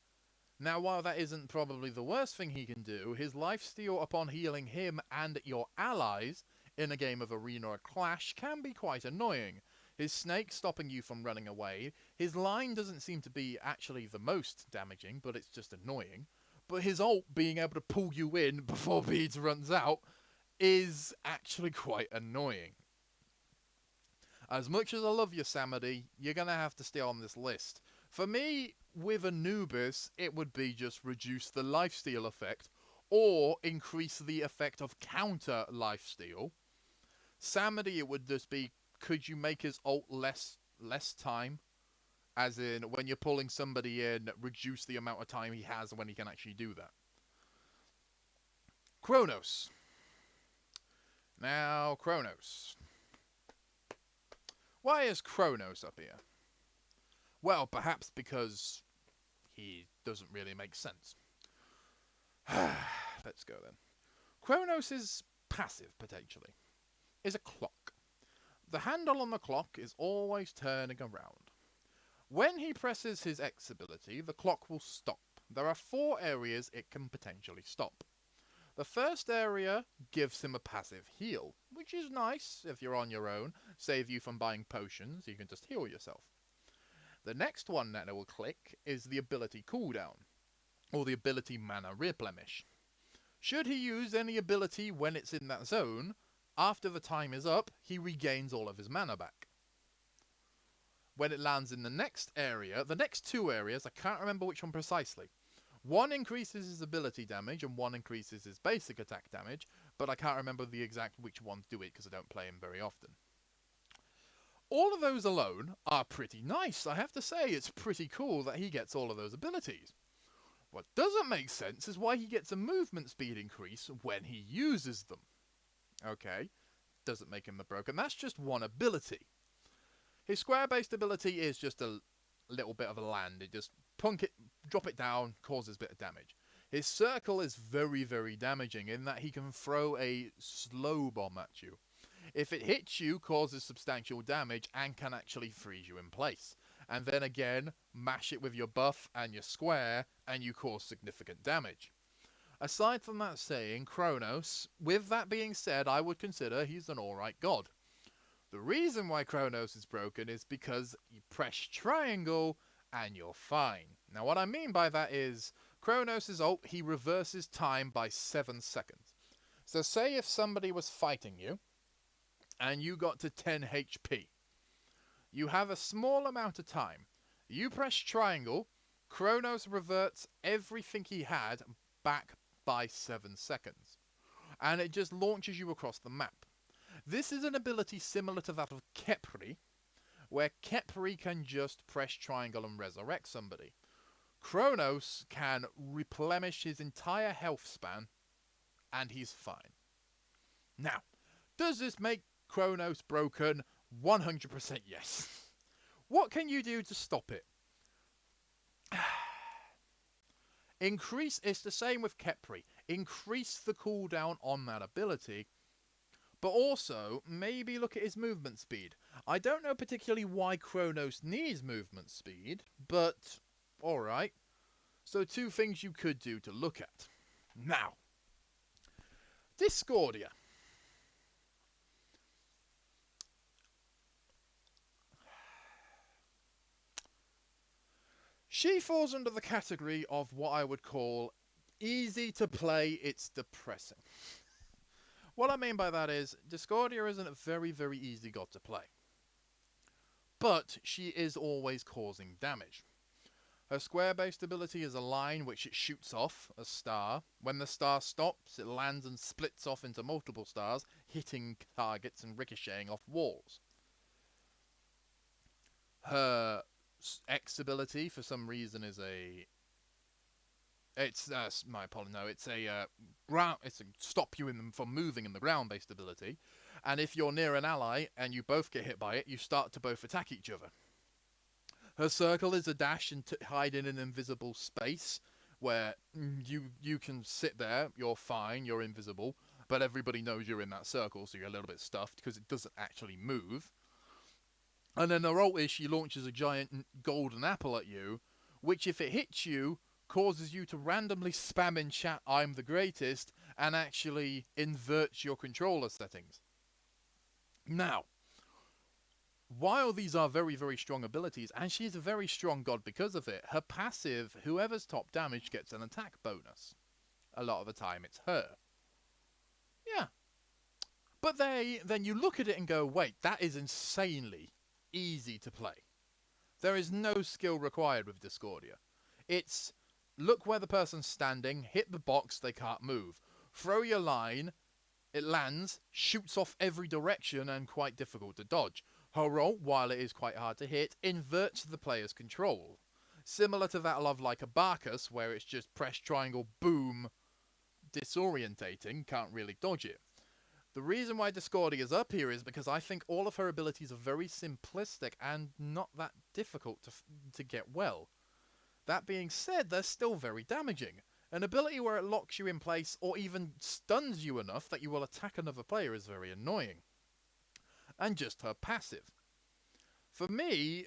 Now, while that isn't probably the worst thing he can do, his lifesteal upon healing him and your allies in a game of arena or clash can be quite annoying. His snake stopping you from running away, his line doesn't seem to be actually the most damaging, but it's just annoying. But his ult being able to pull you in before beads runs out is actually quite annoying. As much as I love you, Samedi, you're going to have to stay on this list. For me, with Anubis, it would be just reduce the lifesteal effect or increase the effect of counter lifesteal. Samedi, it would just be, could you make his ult less time? As in, when you're pulling somebody in, reduce the amount of time he has when he can actually do that. Kronos. Now, Kronos. Why is Kronos up here? Well, perhaps because he doesn't really make sense. Let's go then. Kronos is passive, potentially. Is a clock. The handle on the clock is always turning around. When he presses his X ability, the clock will stop. There are 4 areas it can potentially stop. The first area gives him a passive heal, which is nice if you're on your own, save you from buying potions, you can just heal yourself. The next one that it will click is the ability cooldown, or the ability mana replenish. Should he use any ability when it's in that zone, after the time is up, he regains all of his mana back. When it lands in the next area, the next 2 areas, I can't remember which one precisely. One increases his ability damage and one increases his basic attack damage, but I can't remember the exact which ones do it because I don't play him very often. All of those alone are pretty nice, I have to say. It's pretty cool that he gets all of those abilities. What doesn't make sense is why he gets a movement speed increase when he uses them. Okay, doesn't make him the broken. That's just one ability. His square-based ability is just a little bit of a land. It just drop it down, causes a bit of damage. His circle is very, very damaging in that he can throw a slow bomb at you. If it hits you, causes substantial damage and can actually freeze you in place. And then again, mash it with your buff and your square, and you cause significant damage. Aside from that saying, Kronos, with that being said, I would consider he's an alright god. The reason why Kronos is broken is because you press triangle and you're fine. Now what I mean by that is, Kronos' ult, he reverses time by 7 seconds. So say if somebody was fighting you and you got to 10 HP, you have a small amount of time. You press triangle, Kronos reverts everything he had back by 7 seconds, and it just launches you across the map. This is an ability similar to that of Khepri, where Khepri can just press triangle and resurrect somebody. Kronos can replenish his entire health span, and he's fine. Now, does this make Kronos broken? 100% yes. What can you do to stop it? It's the same with Khepri. Increase the cooldown on that ability, but also maybe look at his movement speed. I don't know particularly why Kronos needs movement speed, but alright. So 2 things you could do to look at. Now, Discordia. She falls under the category of what I would call easy to play, it's depressing. What I mean by that is, Discordia isn't a very, very easy god to play. But she is always causing damage. Her square-based ability is a line which it shoots off, a star. When the star stops, it lands and splits off into multiple stars, hitting targets and ricocheting off walls. Her X ability, for some reason, is a... It's my apologies. No, it's a ground. It's a stop you from moving in the ground-based ability, and if you're near an ally and you both get hit by it, you start to both attack each other. Her circle is a dash and hide in an invisible space where you can sit there. You're fine. You're invisible, but everybody knows you're in that circle, so you're a little bit stuffed because it doesn't actually move. And then her ult is she launches a giant golden apple at you, which if it hits you, causes you to randomly spam in chat "I'm the greatest" and actually inverts your controller settings. Now, while these are very, very strong abilities, and she's a very strong god because of it, her passive, whoever's top damage gets an attack bonus. A lot of the time it's her. Yeah. But then you look at it and go, wait, that is insanely easy to play. There is no skill required with Discordia. It's look where the person's standing, hit the box, they can't move. Throw your line, it lands, shoots off every direction and quite difficult to dodge. Her ult, while it is quite hard to hit, inverts the player's control. Similar to that of like a Barcus, where it's just press triangle, boom, disorientating, can't really dodge it. The reason why Discordia is up here is because I think all of her abilities are very simplistic and not that difficult to get well. That being said, they're still very damaging. An ability where it locks you in place or even stuns you enough that you will attack another player is very annoying. And just her passive. For me,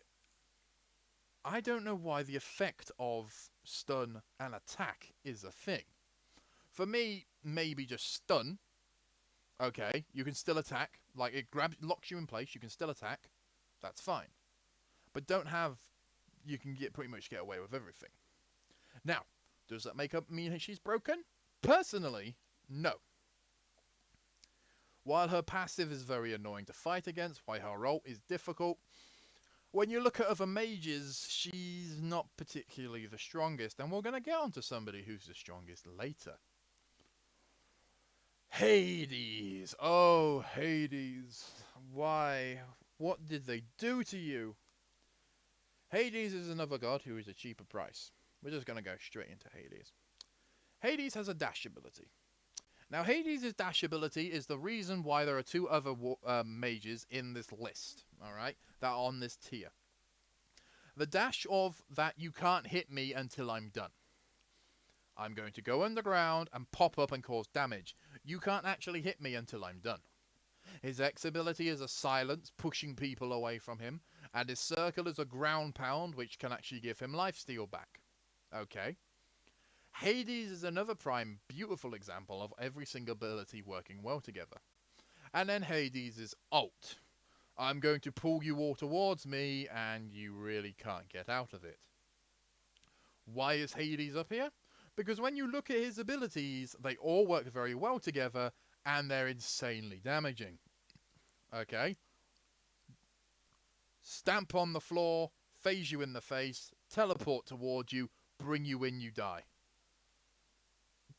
I don't know why the effect of stun and attack is a thing. For me, maybe just stun. Okay, you can still attack. Like, it locks you in place, you can still attack. That's fine. But don't have... You can pretty much get away with everything. Now, does that mean she's broken? Personally, no. While her passive is very annoying to fight against, why her ult is difficult, when you look at other mages, she's not particularly the strongest, and we're going to get onto somebody who's the strongest later. Hades! Oh, Hades. Why? What did they do to you? Hades is another god who is a cheaper price. We're just going to go straight into Hades. Hades has a dash ability. Now, Hades' dash ability is the reason why there are 2 other mages in this list, alright, that are on this tier. The dash of that you can't hit me until I'm done. I'm going to go underground and pop up and cause damage. You can't actually hit me until I'm done. His X ability is a silence, pushing people away from him, and his circle is a ground pound, which can actually give him lifesteal back. Okay. Hades is another prime, beautiful example of every single ability working well together. And then Hades is ult. I'm going to pull you all towards me, and you really can't get out of it. Why is Hades up here? Because when you look at his abilities, they all work very well together, and they're insanely damaging. Okay? Stamp on the floor, phase you in the face, teleport towards you, bring you in, you die.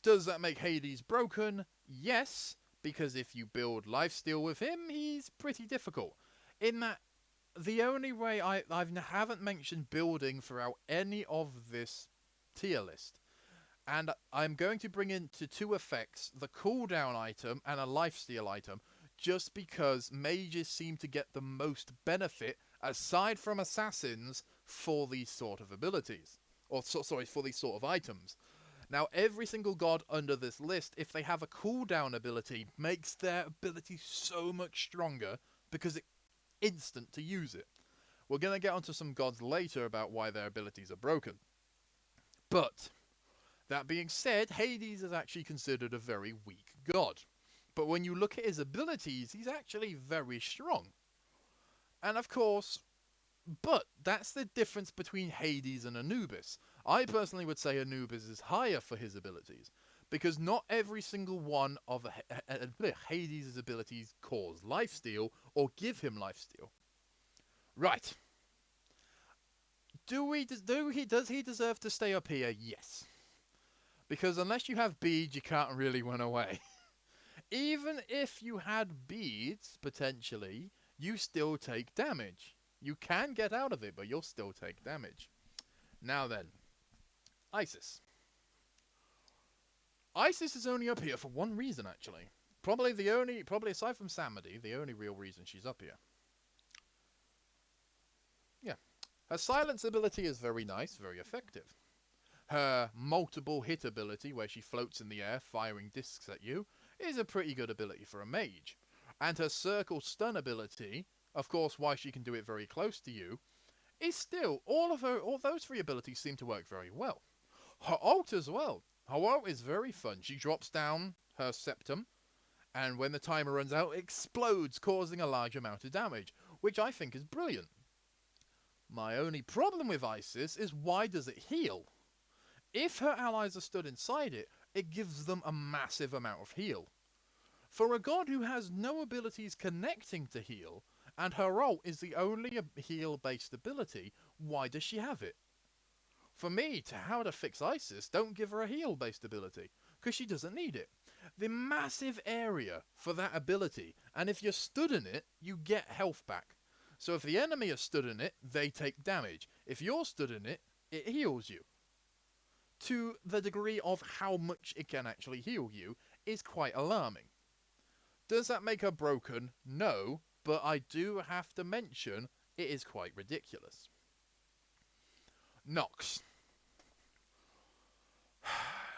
Does that make Hades broken? Yes, because if you build lifesteal with him, he's pretty difficult. In that, the only way I haven't mentioned building throughout any of this tier list. And I'm going to bring into two effects, the cooldown item and a lifesteal item, just because mages seem to get the most benefit, aside from assassins, for these sort of abilities. Or, sorry, for these sort of items. Now, every single god under this list, if they have a cooldown ability, makes their ability so much stronger, because it's instant to use it. We're going to get onto some gods later about why their abilities are broken. But that being said, Hades is actually considered a very weak god. But when you look at his abilities, he's actually very strong. And of course, but that's the difference between Hades and Anubis. I personally would say Anubis is higher for his abilities, because not every single one of Hades' abilities cause lifesteal or give him lifesteal. Right. Does he deserve to stay up here? Yes. Because unless you have beads, you can't really run away. Even if you had beads, potentially, you still take damage. You can get out of it, but you'll still take damage. Now then, Isis. Isis is only up here for one reason, actually. Probably aside from Samedi, the only real reason she's up here. Yeah. Her silence ability is very nice, very effective. Her multiple hit ability, where she floats in the air firing discs at you, is a pretty good ability for a mage. And her circle stun ability, of course why she can do it very close to you, is still, all those three abilities seem to work very well. Her ult as well. Her ult is very fun. She drops down her septum, and when the timer runs out, it explodes, causing a large amount of damage, which I think is brilliant. My only problem with Isis is, why does it heal? If her allies are stood inside it, it gives them a massive amount of heal. For a god who has no abilities connecting to heal, and her ult is the only heal-based ability, why does she have it? For me, how to fix Isis, don't give her a heal-based ability, because she doesn't need it. The massive area for that ability, and if you're stood in it, you get health back. So if the enemy is stood in it, they take damage. If you're stood in it, it heals you. To the degree of how much it can actually heal you is quite alarming. Does that make her broken? No, but I do have to mention it is quite ridiculous. Nox.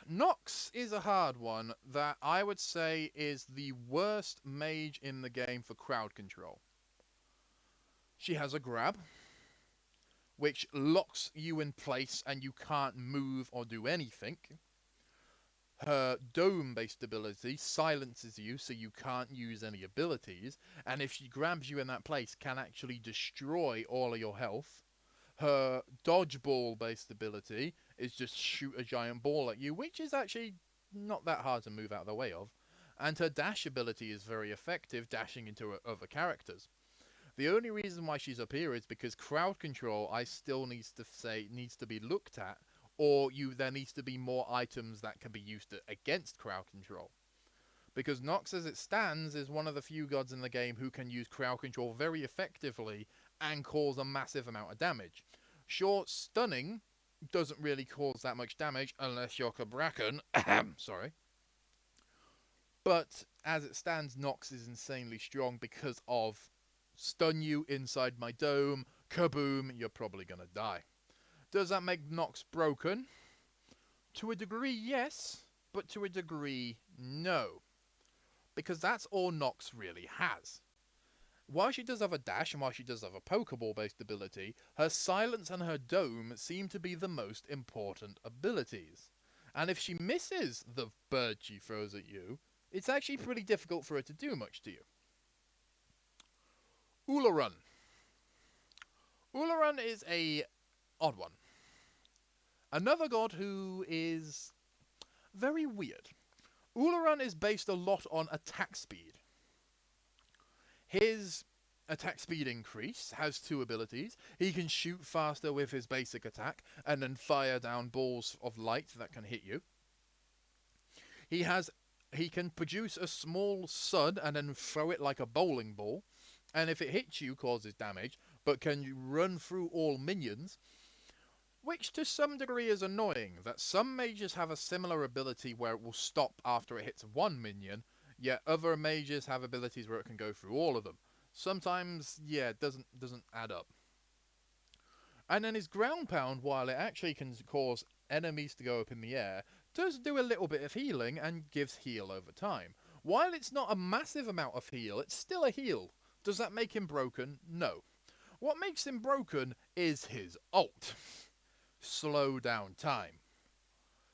Nox is a hard one that I would say is the worst mage in the game for crowd control. She has a grab, which locks you in place and you can't move or do anything. Her dome-based ability silences you so you can't use any abilities, and if she grabs you in that place, can actually destroy all of your health. Her dodgeball-based ability is just shoot a giant ball at you, which is actually not that hard to move out of the way of. And her dash ability is very effective, dashing into other characters. The only reason why she's up here is because crowd control, I still needs to be looked at, or there needs to be more items that can be used against crowd control. Because Nox, as it stands, is one of the few gods in the game who can use crowd control very effectively and cause a massive amount of damage. Sure, stunning doesn't really cause that much damage unless you're Cabrakan. Sorry. But as it stands, Nox is insanely strong because of stun you inside my dome, kaboom, you're probably going to die. Does that make Nox broken? To a degree, yes, but to a degree, no. Because that's all Nox really has. While she does have a dash and while she does have a Pokeball-based ability, her silence and her dome seem to be the most important abilities. And if she misses the bird she throws at you, it's actually pretty difficult for her to do much to you. Ularun. Ularun is a odd one. Another god who is very weird. Ularan is based a lot on attack speed. His attack speed increase has two abilities. He can shoot faster with his basic attack and then fire down balls of light that can hit you. He can produce a small sud and then throw it like a bowling ball, and if it hits you causes damage, but can run through all minions, which to some degree is annoying, that some mages have a similar ability where it will stop after it hits one minion, yet other mages have abilities where it can go through all of them. Sometimes, yeah, it doesn't add up. And then his ground pound, while it actually can cause enemies to go up in the air, does do a little bit of healing and gives heal over time. While it's not a massive amount of heal, it's still a heal. Does that make him broken? No. What makes him broken is his ult. Slow down time.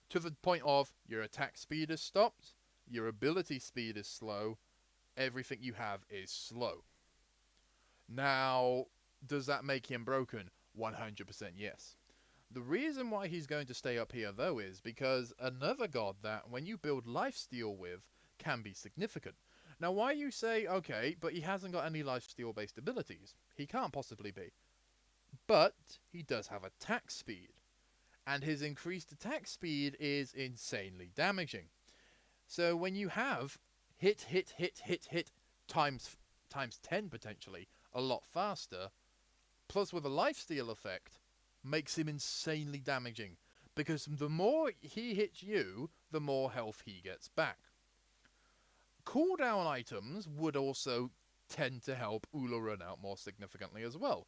To the point of your attack speed is stopped, your ability speed is slow, everything you have is slow. Now, does that make him broken? 100% yes. The reason why he's going to stay up here though is because another god that when you build lifesteal with can be significant. Now why you say, okay, but he hasn't got any lifesteal based abilities. He can't possibly be. But he does have attack speed. And his increased attack speed is insanely damaging. So when you have hit times 10 potentially, a lot faster, plus with a lifesteal effect, makes him insanely damaging. Because the more he hits you, the more health he gets back. Cooldown items would also tend to help Ularan out more significantly as well.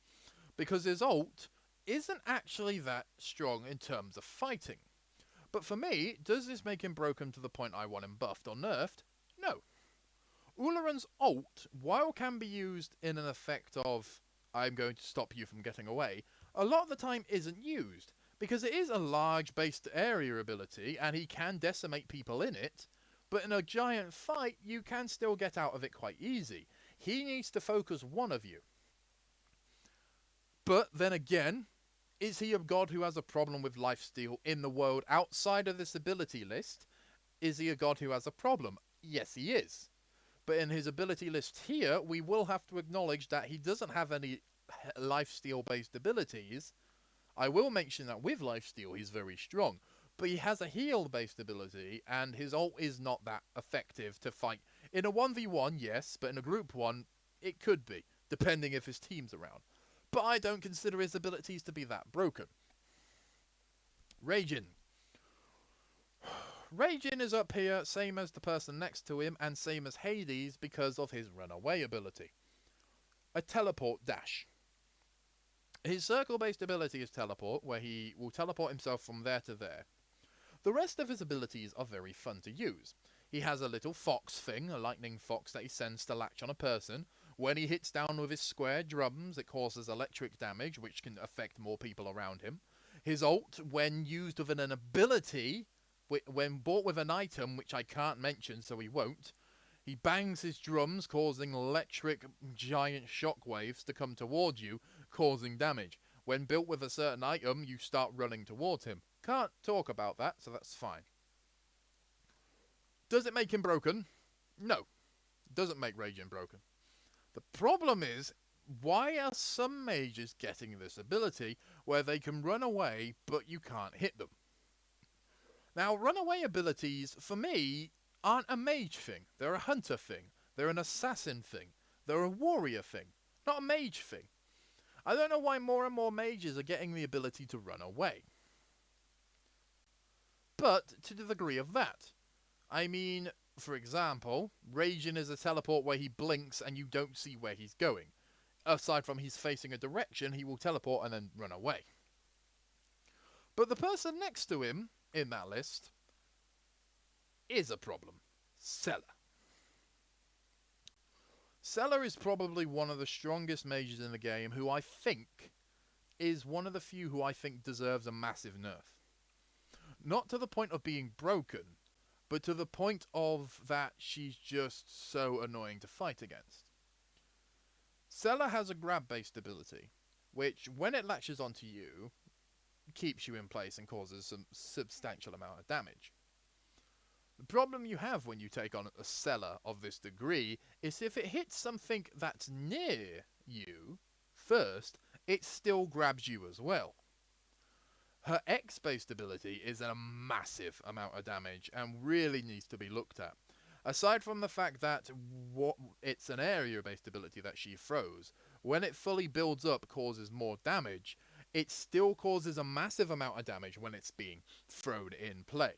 Because his ult isn't actually that strong in terms of fighting. But for me, does this make him broken to the point I want him buffed or nerfed? No. Ularan's ult, while can be used in an effect of I'm going to stop you from getting away, a lot of the time isn't used, because it is a large based area ability and he can decimate people in it, but in a giant fight you can still get out of it quite easy. He needs to focus one of you. But then again, is he a god who has a problem with lifesteal in the world outside of this ability list? Is he a god who has a problem? Yes, he is. But in his ability list here, we will have to acknowledge that he doesn't have any lifesteal based abilities. I will mention that with lifesteal he's very strong, but he has a heal based ability, and his ult is not that effective to fight. In a 1v1, yes, but in a group 1, it could be, depending if his team's around. But I don't consider his abilities to be that broken. Ragin. Ragin is up here, same as the person next to him, and same as Hades because of his runaway ability. A teleport dash. His circle-based ability is teleport, where he will teleport himself from there to there. The rest of his abilities are very fun to use. He has a little fox thing, a lightning fox that he sends to latch on a person. When he hits down with his square drums, it causes electric damage, which can affect more people around him. His ult, when used with an ability, when bought with an item, which I can't mention so he won't, he bangs his drums, causing electric giant shockwaves to come towards you, causing damage. When built with a certain item, you start running towards him. Can't talk about that, so that's fine. Does it make him broken? No. It doesn't make Ragin broken. The problem is, why are some mages getting this ability where they can run away, but you can't hit them? Now, runaway abilities, for me, aren't a mage thing. They're a hunter thing. They're an assassin thing. They're a warrior thing. Not a mage thing. I don't know why more and more mages are getting the ability to run away. But to the degree of that. I mean, for example, Ragin is a teleport where he blinks and you don't see where he's going. Aside from he's facing a direction, he will teleport and then run away. But the person next to him in that list is a problem. Seller. Seller is probably one of the strongest mages in the game, who I think is one of the few who I think deserves a massive nerf. Not to the point of being broken, but to the point of that she's just so annoying to fight against. Seller has a grab-based ability, which, when it latches onto you, keeps you in place and causes some substantial amount of damage. The problem you have when you take on a seller of this degree is if it hits something that's near you first, it still grabs you as well. Her X-based ability is a massive amount of damage and really needs to be looked at. Aside from the fact that it's an area-based ability that she throws, when it fully builds up causes more damage, it still causes a massive amount of damage when it's being thrown in play.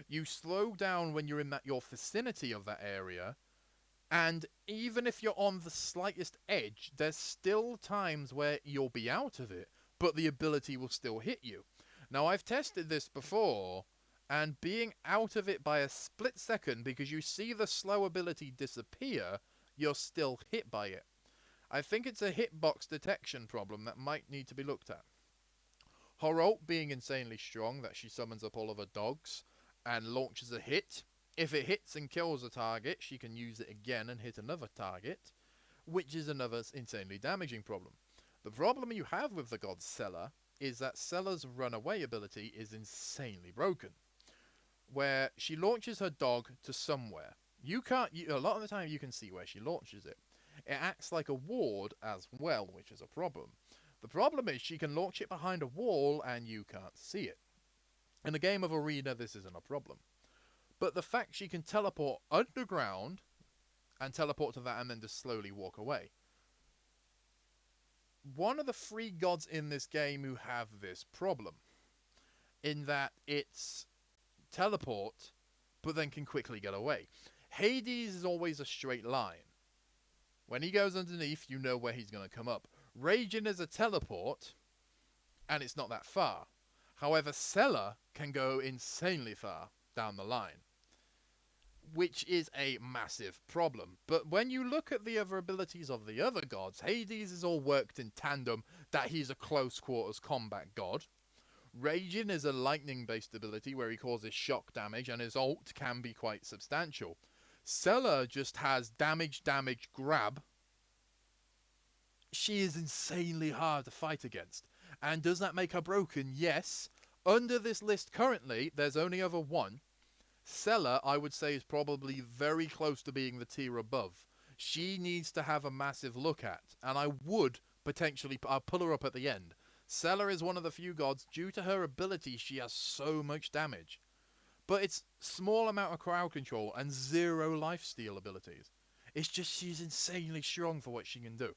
You slow down when you're in your vicinity of that area, and even if you're on the slightest edge, there's still times where you'll be out of it, but the ability will still hit you. Now, I've tested this before, and being out of it by a split second because you see the slow ability disappear, you're still hit by it. I think it's a hitbox detection problem that might need to be looked at. Her ult being insanely strong, that she summons up all of her dogs and launches a hit. If it hits and kills a target, she can use it again and hit another target, which is another insanely damaging problem. The problem you have with the god Seller is that Seller's runaway ability is insanely broken, where she launches her dog to somewhere. A lot of the time you can see where she launches it. It acts like a ward as well, which is a problem. The problem is she can launch it behind a wall and you can't see it. In a game of Arena, this isn't a problem. But the fact she can teleport underground and teleport to that and then just slowly walk away. One of the three gods in this game who have this problem, in that it's teleport, but then can quickly get away. Hades is always a straight line. When he goes underneath, you know where he's going to come up. Raging is a teleport, and it's not that far. However, Seller can go insanely far down the line, which is a massive problem. But when you look at the other abilities of the other gods, Hades is all worked in tandem that he's a close quarters combat god. Raging is a lightning based ability where he causes shock damage and his ult can be quite substantial. Seller just has damage, grab. She is insanely hard to fight against. And does that make her broken? Yes. Under this list currently, there's only ever one. Seller, I would say, is probably very close to being the tier above. She needs to have a massive look at, and I would potentially, I'll pull her up at the end. Seller is one of the few gods, due to her ability, she has so much damage. But it's small amount of crowd control and zero lifesteal abilities. It's just she's insanely strong for what she can do.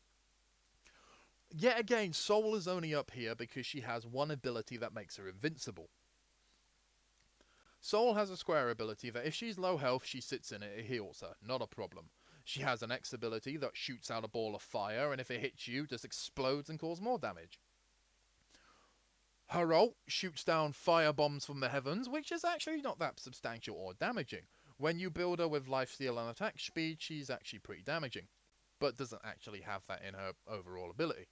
Yet again, Soul is only up here because she has one ability that makes her invincible. Soul has a square ability that if she's low health, she sits in it, it heals her, not a problem. She has an X ability that shoots out a ball of fire, and if it hits you, just explodes and causes more damage. Her ult shoots down fire bombs from the heavens, which is actually not that substantial or damaging. When you build her with lifesteal and attack speed, she's actually pretty damaging, but doesn't actually have that in her overall ability.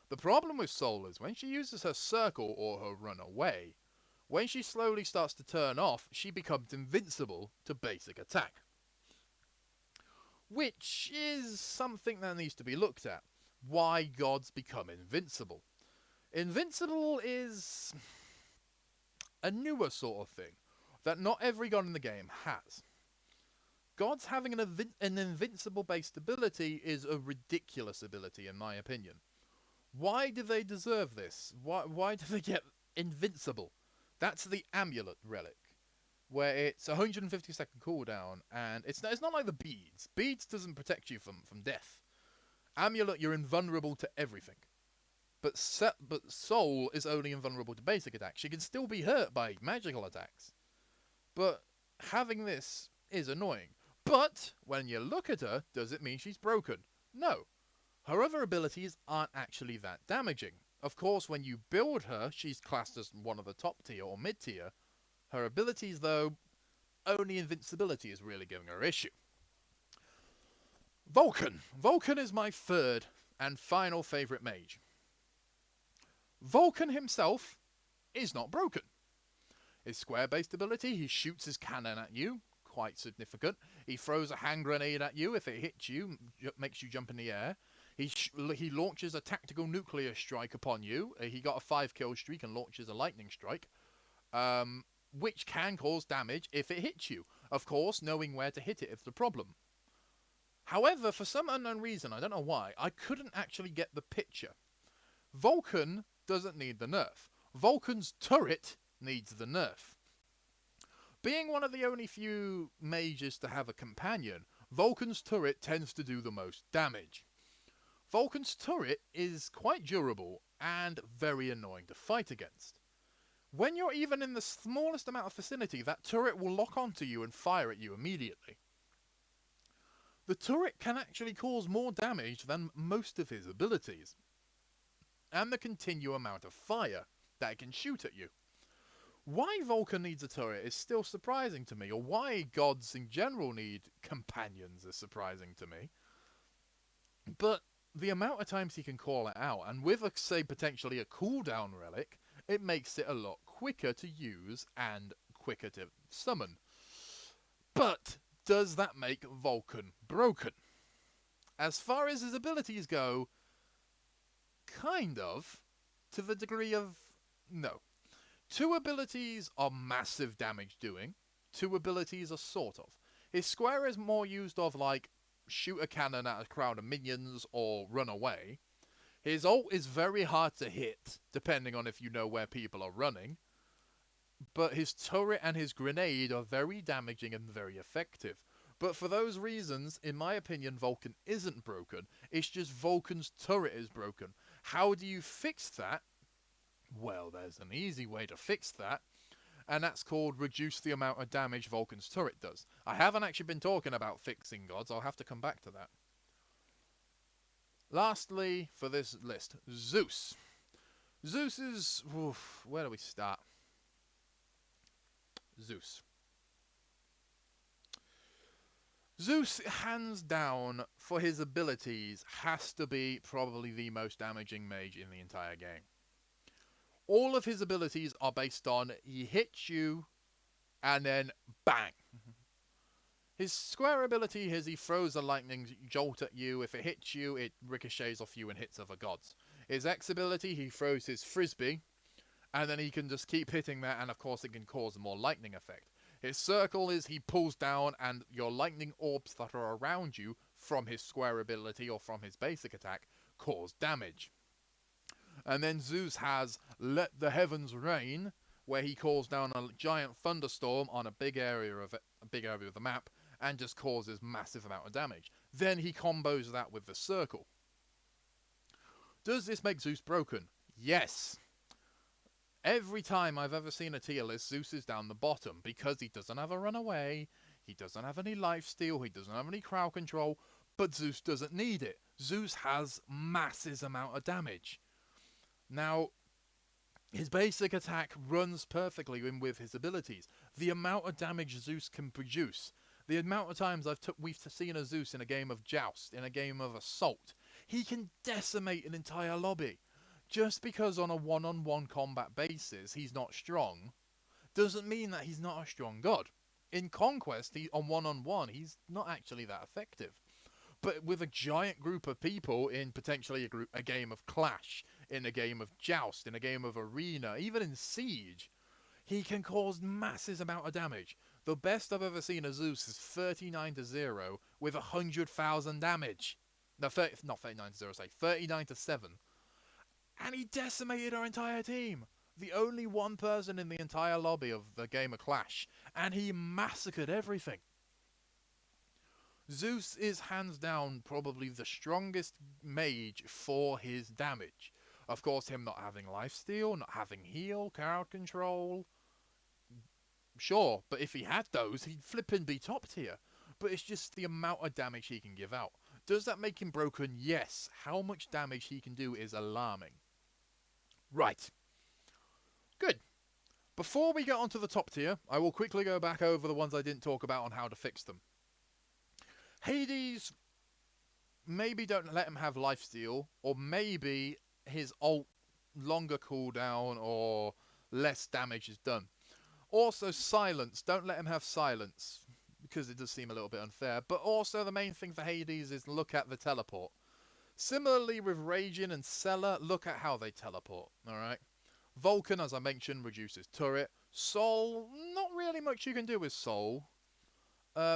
The problem with Soul is when she uses her circle or her run away, when she slowly starts to turn off, she becomes invincible to basic attack. Which is something that needs to be looked at. Why gods become invincible. Invincible is a newer sort of thing that not every god in the game has. Gods having an invincible based ability is a ridiculous ability in my opinion. Why do they deserve this? Why do they get invincible? That's the amulet relic, where it's 150-second cooldown, and it's not like the beads. Beads doesn't protect you from death. Amulet, you're invulnerable to everything. But Soul is only invulnerable to basic attacks. She can still be hurt by magical attacks. But having this is annoying. But when you look at her, does it mean she's broken? No. Her other abilities aren't actually that damaging. Of course, when you build her, she's classed as one of the top tier or mid tier. Her abilities, though, only invincibility is really giving her issue. Vulcan. Vulcan is my third and final favourite mage. Vulcan himself is not broken. His square-based ability, he shoots his cannon at you, quite significant. He throws a hand grenade at you. If it hits you, makes you jump in the air. He launches a tactical nuclear strike upon you. He got a 5-kill streak and launches a lightning strike. which can cause damage if it hits you. Of course, knowing where to hit it is the problem. However, for some unknown reason, I don't know why, I couldn't actually get the picture. Vulcan doesn't need the nerf. Vulcan's turret needs the nerf. Being one of the only few mages to have a companion, Vulcan's turret tends to do the most damage. Vulcan's turret is quite durable and very annoying to fight against. When you're even in the smallest amount of vicinity, that turret will lock onto you and fire at you immediately. The turret can actually cause more damage than most of his abilities, and the continual amount of fire that it can shoot at you. Why Vulcan needs a turret is still surprising to me, or why gods in general need companions is surprising to me. But the amount of times he can call it out, and with, say, potentially a cooldown relic, it makes it a lot quicker to use and quicker to summon. But does that make Vulcan broken? As far as his abilities go, kind of, to the degree of no. 2 abilities are massive damage doing, 2 abilities are sort of. His square is more used of like shoot a cannon at a crowd of minions or run away. His ult is very hard to hit, depending on if you know where people are running. But his turret and his grenade are very damaging and very effective. But for those reasons, in my opinion, Vulcan isn't broken. It's just Vulcan's turret is broken. How do you fix that? Well, there's an easy way to fix that, and that's called reduce the amount of damage Vulcan's turret does. I haven't actually been talking about fixing gods, I'll have to come back to that. Lastly, for this list, Zeus. Zeus is... oof, where do we start? Zeus. Zeus, hands down, for his abilities, has to be probably the most damaging mage in the entire game. All of his abilities are based on he hits you and then bang. His square ability is he throws a lightning jolt at you. If it hits you, it ricochets off you and hits other gods. His X ability, he throws his frisbee and then he can just keep hitting that, and of course it can cause a more lightning effect. His circle is he pulls down and your lightning orbs that are around you from his square ability or from his basic attack cause damage. And then Zeus has Let the Heavens Rain, where he calls down a giant thunderstorm on a big area of the map and just causes massive amount of damage. Then he combos that with the circle. Does this make Zeus broken? Yes. Every time I've ever seen a tier list, Zeus is down the bottom because he doesn't have a runaway, he doesn't have any lifesteal, he doesn't have any crowd control, but Zeus doesn't need it. Zeus has massive amount of damage. Now, his basic attack runs perfectly in with his abilities. The amount of damage Zeus can produce, the amount of times we've seen a Zeus in a game of Joust, in a game of Assault, he can decimate an entire lobby. Just because on a one-on-one combat basis he's not strong, doesn't mean that he's not a strong god. In Conquest, on one-on-one, he's not actually that effective. But with a giant group of people in potentially a game of Clash, in a game of Joust, in a game of Arena, even in Siege, he can cause massive amount of damage. The best I've ever seen of Zeus is 39-0 with 100,000 damage. No, not 39-0, say 39-7. And he decimated our entire team. The only one person in the entire lobby of the game of Clash. And he massacred everything. Zeus is hands down probably the strongest mage for his damage. Of course, him not having lifesteal, not having heal, crowd control. Sure, but if he had those, he'd flippin' be top tier. But it's just the amount of damage he can give out. Does that make him broken? Yes. How much damage he can do is alarming. Right. Good. Before we get onto the top tier, I will quickly go back over the ones I didn't talk about on how to fix them. Hades, maybe don't let him have lifesteal, or maybe his ult longer cooldown or less damage is done. Also silence, don't let him have silence, because it does seem a little bit unfair. But also the main thing for Hades is look at the teleport. Similarly with Raging and Seller, look at how they teleport, alright? Vulcan, as I mentioned, reduces turret. Soul, not really much you can do with Soul.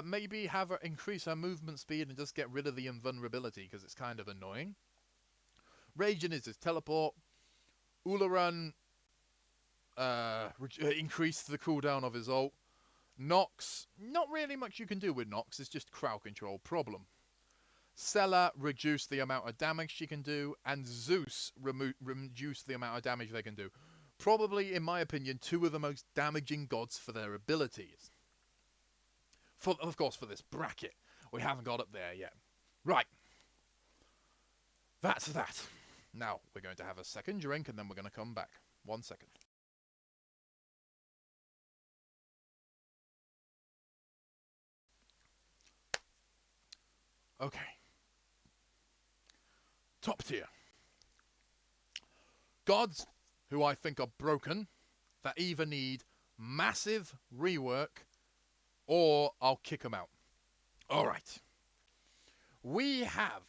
Maybe have her increase her movement speed and just get rid of the invulnerability because it's kind of annoying. Raging is his teleport. Ularan increase the cooldown of his ult. Nox, not really much you can do with Nox, it's just crowd control problem. Sella, reduce the amount of damage she can do, and Zeus, reduce the amount of damage they can do. Probably, in my opinion, two of the most damaging gods for their abilities. Of course, for this bracket. We haven't got up there yet. Right. That's that. Now, we're going to have a second drink, and then we're going to come back. 1 second. Okay. Top tier. Gods who I think are broken, that either need massive rework or I'll kick them out. Alright. We have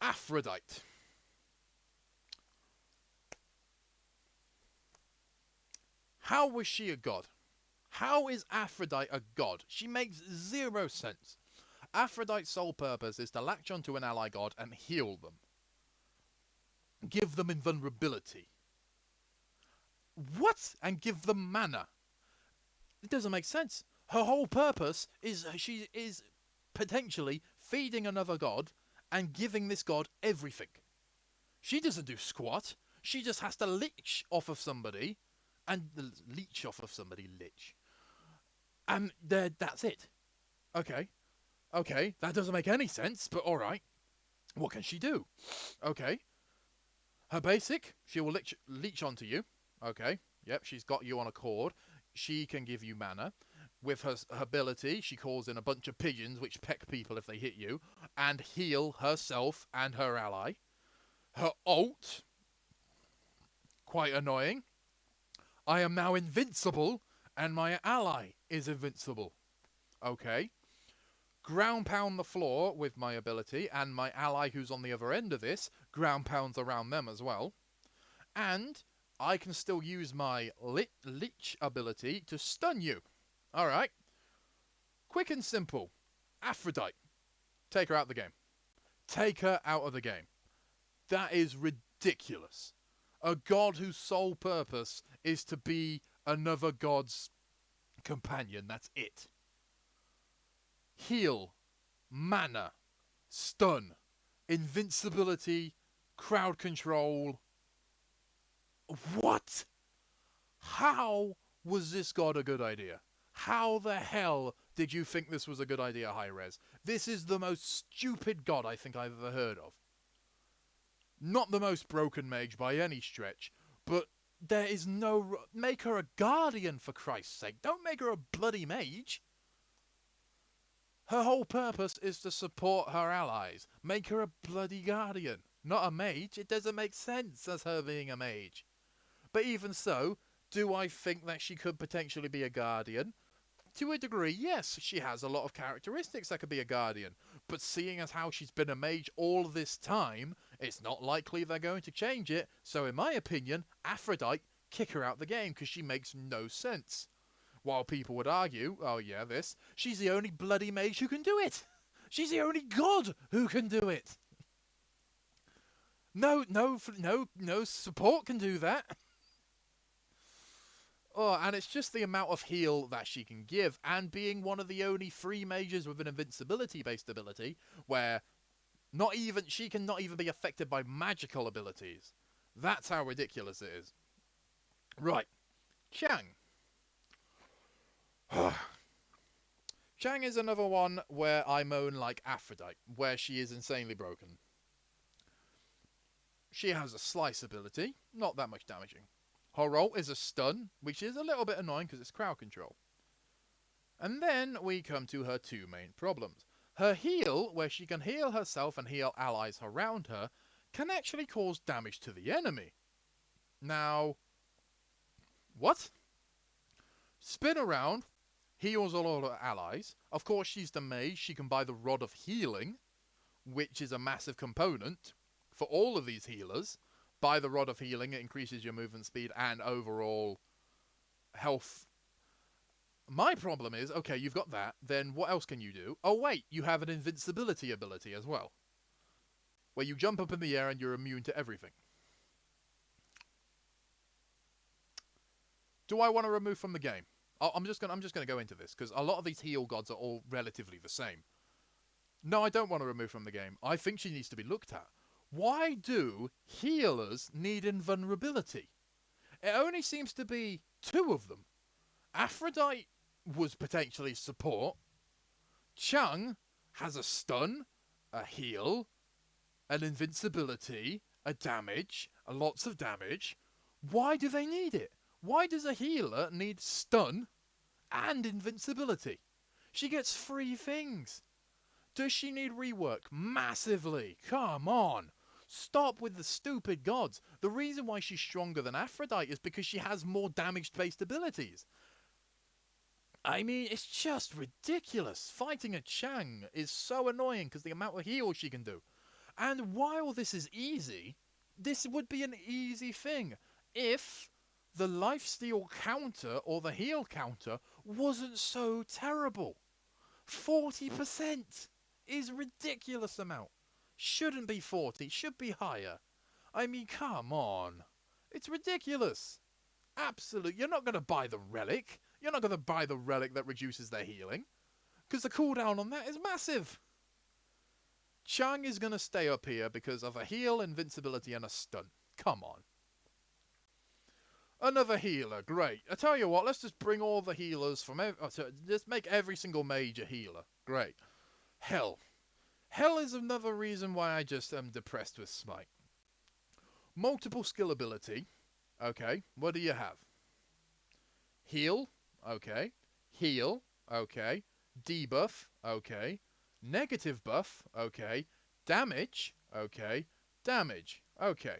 Aphrodite. How was she a god? How is Aphrodite a god? She makes zero sense. Aphrodite's sole purpose is to latch onto an ally god and heal them. Give them invulnerability. What? And give them mana. It doesn't make sense. Her whole purpose is she is potentially feeding another god and giving this god everything. She doesn't do squat. She just has to leech off of somebody and leech off of somebody, lich. And that's it. Okay. Okay, that doesn't make any sense, but alright. What can she do? Okay. Her basic, she will leech onto you. Okay. Yep, she's got you on a cord. She can give you mana. With her ability, she calls in a bunch of pigeons which peck people if they hit you, and heal herself and her ally. Her ult, quite annoying. I am now invincible, and my ally is invincible. Okay. Ground pound the floor with my ability, and my ally who's on the other end of this ground pounds around them as well. And I can still use my leech ability to stun you. Alright. Quick and simple. Aphrodite. Take her out of the game. Take her out of the game. That is ridiculous. A god whose sole purpose is to be another god's companion. That's it. Heal. Mana. Stun. Invincibility. Crowd control. What? How was this god a good idea? How the hell did you think this was a good idea, Hi-Rez? This is the most stupid god I think I've ever heard of. Not the most broken mage by any stretch, but there is no... Make her a guardian, for Christ's sake. Don't make her a bloody mage. Her whole purpose is to support her allies. Make her a bloody guardian, not a mage. It doesn't make sense as her being a mage. But even so, do I think that she could potentially be a guardian? To a degree, yes, she has a lot of characteristics that could be a guardian. But seeing as how she's been a mage all this time, it's not likely they're going to change it. So in my opinion, Aphrodite, kick her out the game because she makes no sense. While people would argue, oh yeah, she's the only bloody mage who can do it. She's the only god who can do it. No support can do that. Oh, and it's just the amount of heal that she can give, and being one of the only 3 mages with an invincibility-based ability, where she can not even be affected by magical abilities. That's how ridiculous it is. Right. Chang. Chang is another one where I moan like Aphrodite, where she is insanely broken. She has a slice ability, not that much damaging. Her ult is a stun, which is a little bit annoying because it's crowd control. And then we come to her 2 main problems. Her heal, where she can heal herself and heal allies around her, can actually cause damage to the enemy. Now, what? Spin around, heals all her allies. Of course, she's the mage. She can buy the Rod of Healing, which is a massive component for all of these healers. Buy the Rod of Healing, it increases your movement speed and overall health. My problem is, okay, you've got that, then what else can you do? Oh wait, you have an invincibility ability as well, where you jump up in the air and you're immune to everything. Do I want to remove from the game? I'm just gonna go into this because a lot of these heal gods are all relatively the same. No, I don't want to remove from the game. I think she needs to be looked at. Why do healers need invulnerability? It only seems to be two of them. Aphrodite was potentially support. Chang has a stun, a heal, an invincibility, a damage, lots of damage. Why do they need it? Why does a healer need stun and invincibility? She gets three things. Does she need rework? Massively. Come on. Stop with the stupid gods. The reason why she's stronger than Aphrodite is because she has more damage-based abilities. I mean, it's just ridiculous. Fighting a Chang is so annoying because the amount of heal she can do. And while this is easy, this would be an easy thing if the lifesteal counter or the heal counter wasn't so terrible. 40% is a ridiculous amount. Shouldn't be 40, should be higher. I mean, come on. It's ridiculous. Absolute. You're not going to buy the relic. You're not going to buy the relic that reduces their healing. Because the cooldown on that is massive. Chang is going to stay up here because of a heal, invincibility, and a stun. Come on. Another healer. Great. I tell you what, let's just bring all the healers from... just make every single mage a healer. Great. Hell. Hell is another reason why I just am depressed with Smite. Multiple skill ability. Okay. What do you have? Heal. Okay. Heal. Okay. Debuff. Okay. Negative buff. Okay. Damage. Okay. Damage. Okay.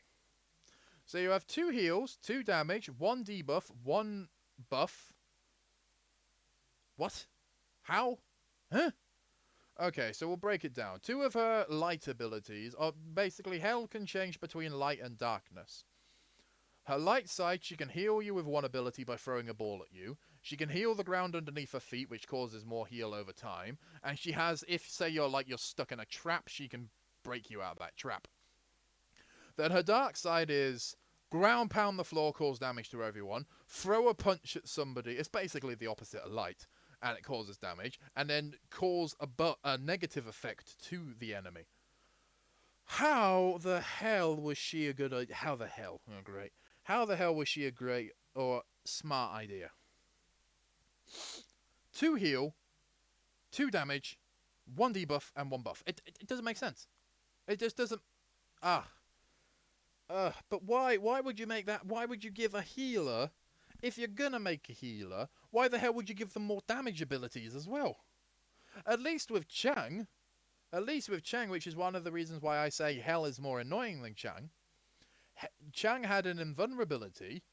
So you have 2 heals, 2 damage, 1 debuff, 1 buff. What? How? Huh? Okay, so we'll break it down. 2 of her light abilities are basically Hell can change between light and darkness. Her light side, she can heal you with 1 ability by throwing a ball at you. She can heal the ground underneath her feet, which causes more heal over time. And she has, if say you're stuck in a trap, she can break you out of that trap. Then her dark side is ground pound the floor, cause damage to everyone. Throw a punch at somebody. It's basically the opposite of light, and it causes damage. And then cause a negative effect to the enemy. How the hell was she a good idea? How the hell? Oh, great. How the hell was she a great or smart idea? 2 heal, 2 damage, 1 debuff, and 1 buff. It doesn't make sense. It just doesn't... but why would you make that? Why would you give a healer... If you're gonna make a healer, why the hell would you give them more damage abilities as well? At least with Chang, which is one of the reasons why I say Hell is more annoying than Chang. Chang had an invulnerability,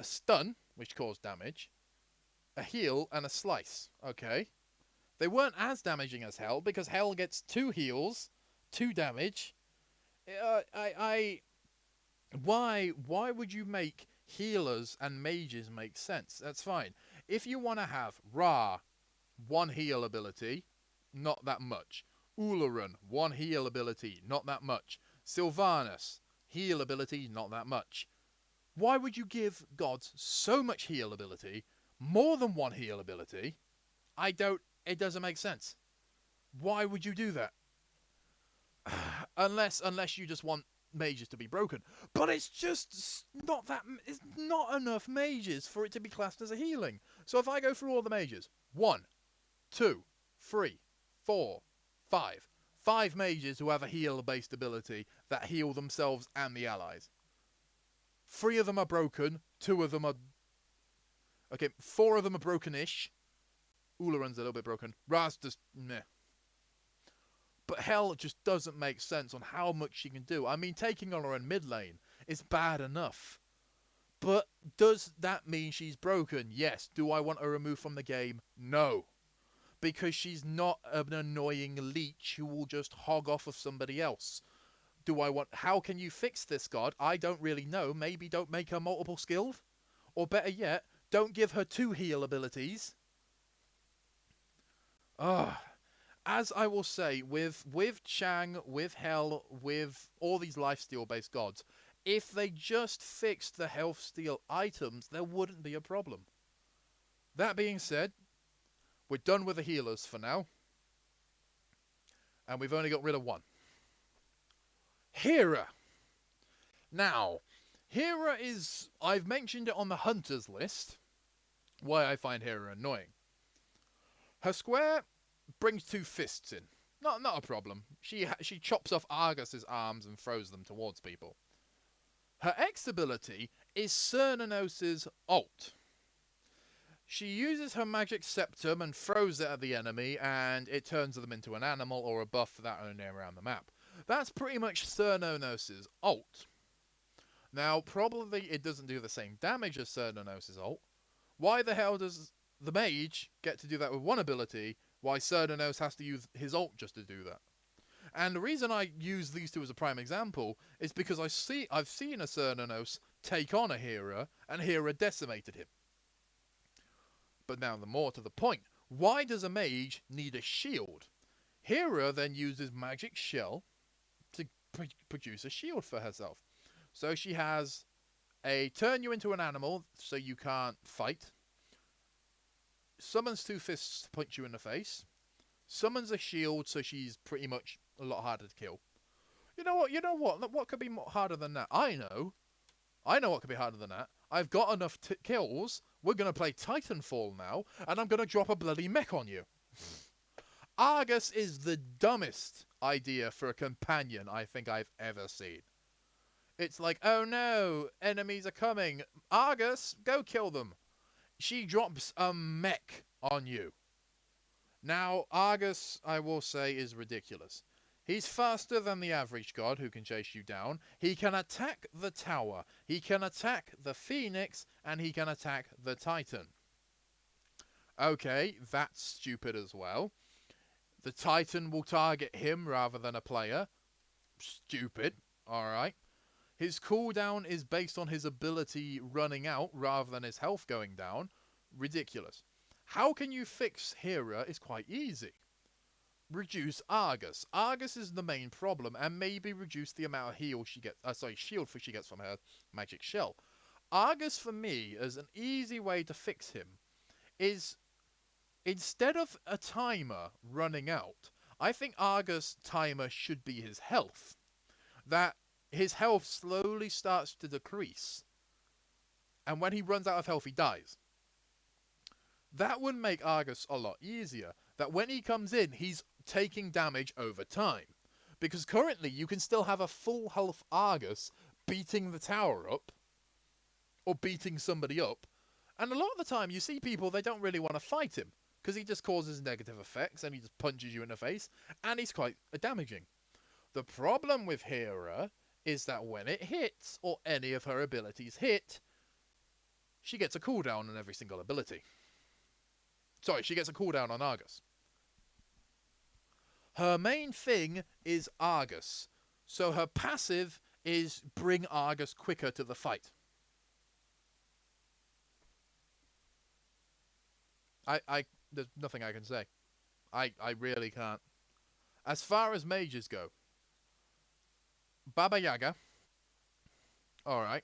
a stun, which caused damage, a heal, and a slice. Okay. They weren't as damaging as Hell, because Hell gets 2 heals, 2 damage. Why would you make healers and mages make sense? That's fine. If you want to have Ra, 1 heal ability, not that much. Ularan, 1 heal ability, not that much. Sylvanas, heal ability, not that much. Why would you give gods so much heal ability, more than 1 heal ability? It doesn't make sense. Why would you do that? Unless you just want mages to be broken. But it's just not that... It's not enough mages for it to be classed as a healing. So if I go through all the mages, 1, 2, 3, 4, 5. 5 mages who have a heal-based ability that heal themselves and the allies. 3 of them are broken. 2 of them are... Okay, 4 of them are broken-ish. Ularan's a little bit broken. Ra's just... meh. But Hell just doesn't make sense on how much she can do. I mean, taking on her in mid lane is bad enough. But does that mean she's broken? Yes. Do I want her removed from the game? No. Because she's not an annoying leech who will just hog off of somebody else. How can you fix this god? I don't really know. Maybe don't make her multiple skilled? Or better yet, don't give her 2 heal abilities. Ah, as I will say, with Chang, with Hell, with all these lifesteal based gods, if they just fixed the health steal items, there wouldn't be a problem. That being said, we're done with the healers for now, and we've only got rid of one. Hera. Now, Hera is... I've mentioned it on the Hunters list, why I find Hera annoying. Her square brings 2 fists in. Not a problem. She chops off Argus's arms and throws them towards people. Her X ability is Cernunnos's ult. She uses her magic septum and throws it at the enemy, and it turns them into an animal or a buff that only around the map. That's pretty much Cernunnos's ult. Now, probably it doesn't do the same damage as Cernunnos's ult. Why the hell does the mage get to do that with one ability, why Cernunnos has to use his ult just to do that? And the reason I use these two as a prime example is because I've seen a Cernunnos take on a Hera, and Hera decimated him. But now the more to the point, why does a mage need a shield? Hera then uses magic shell to produce a shield for herself. So she has a turn you into an animal so you can't fight, summons 2 fists to punch you in the face, summons a shield so she's pretty much a lot harder to kill. You know what? What could be harder than that? I know what could be harder than that. I've got enough kills. We're going to play Titanfall now, and I'm going to drop a bloody mech on you. Argus is the dumbest idea for a companion I think I've ever seen. It's like, oh no, enemies are coming. Argus, go kill them. She drops a mech on you. Now, Argus, I will say, is ridiculous. He's faster than the average god who can chase you down. He can attack the tower. He can attack the phoenix. And he can attack the titan. Okay, that's stupid as well. The titan will target him rather than a player. Stupid. Alright. His cooldown is based on his ability running out rather than his health going down. Ridiculous. How can you fix Hera is quite easy. Reduce Argus. Argus is the main problem, and maybe reduce the amount of heal she gets. Shield she gets from her magic shell. Argus, for me, as an easy way to fix him, is instead of a timer running out, I think Argus' timer should be his health. That his health slowly starts to decrease, and when he runs out of health, he dies. That would make Argus a lot easier. That when he comes in, he's taking damage over time. Because currently, you can still have a full health Argus beating the tower up, or beating somebody up, and a lot of the time you see people, they don't really want to fight him, because he just causes negative effects, and he just punches you in the face, and he's quite damaging. The problem with Hera is that when it hits, or any of her abilities hit, she gets a cooldown on every single ability. Sorry, she gets a cooldown on Argus. Her main thing is Argus, so her passive is bring Argus quicker to the fight. There's nothing I can say. I really can't. As far as mages go, Baba Yaga. Alright.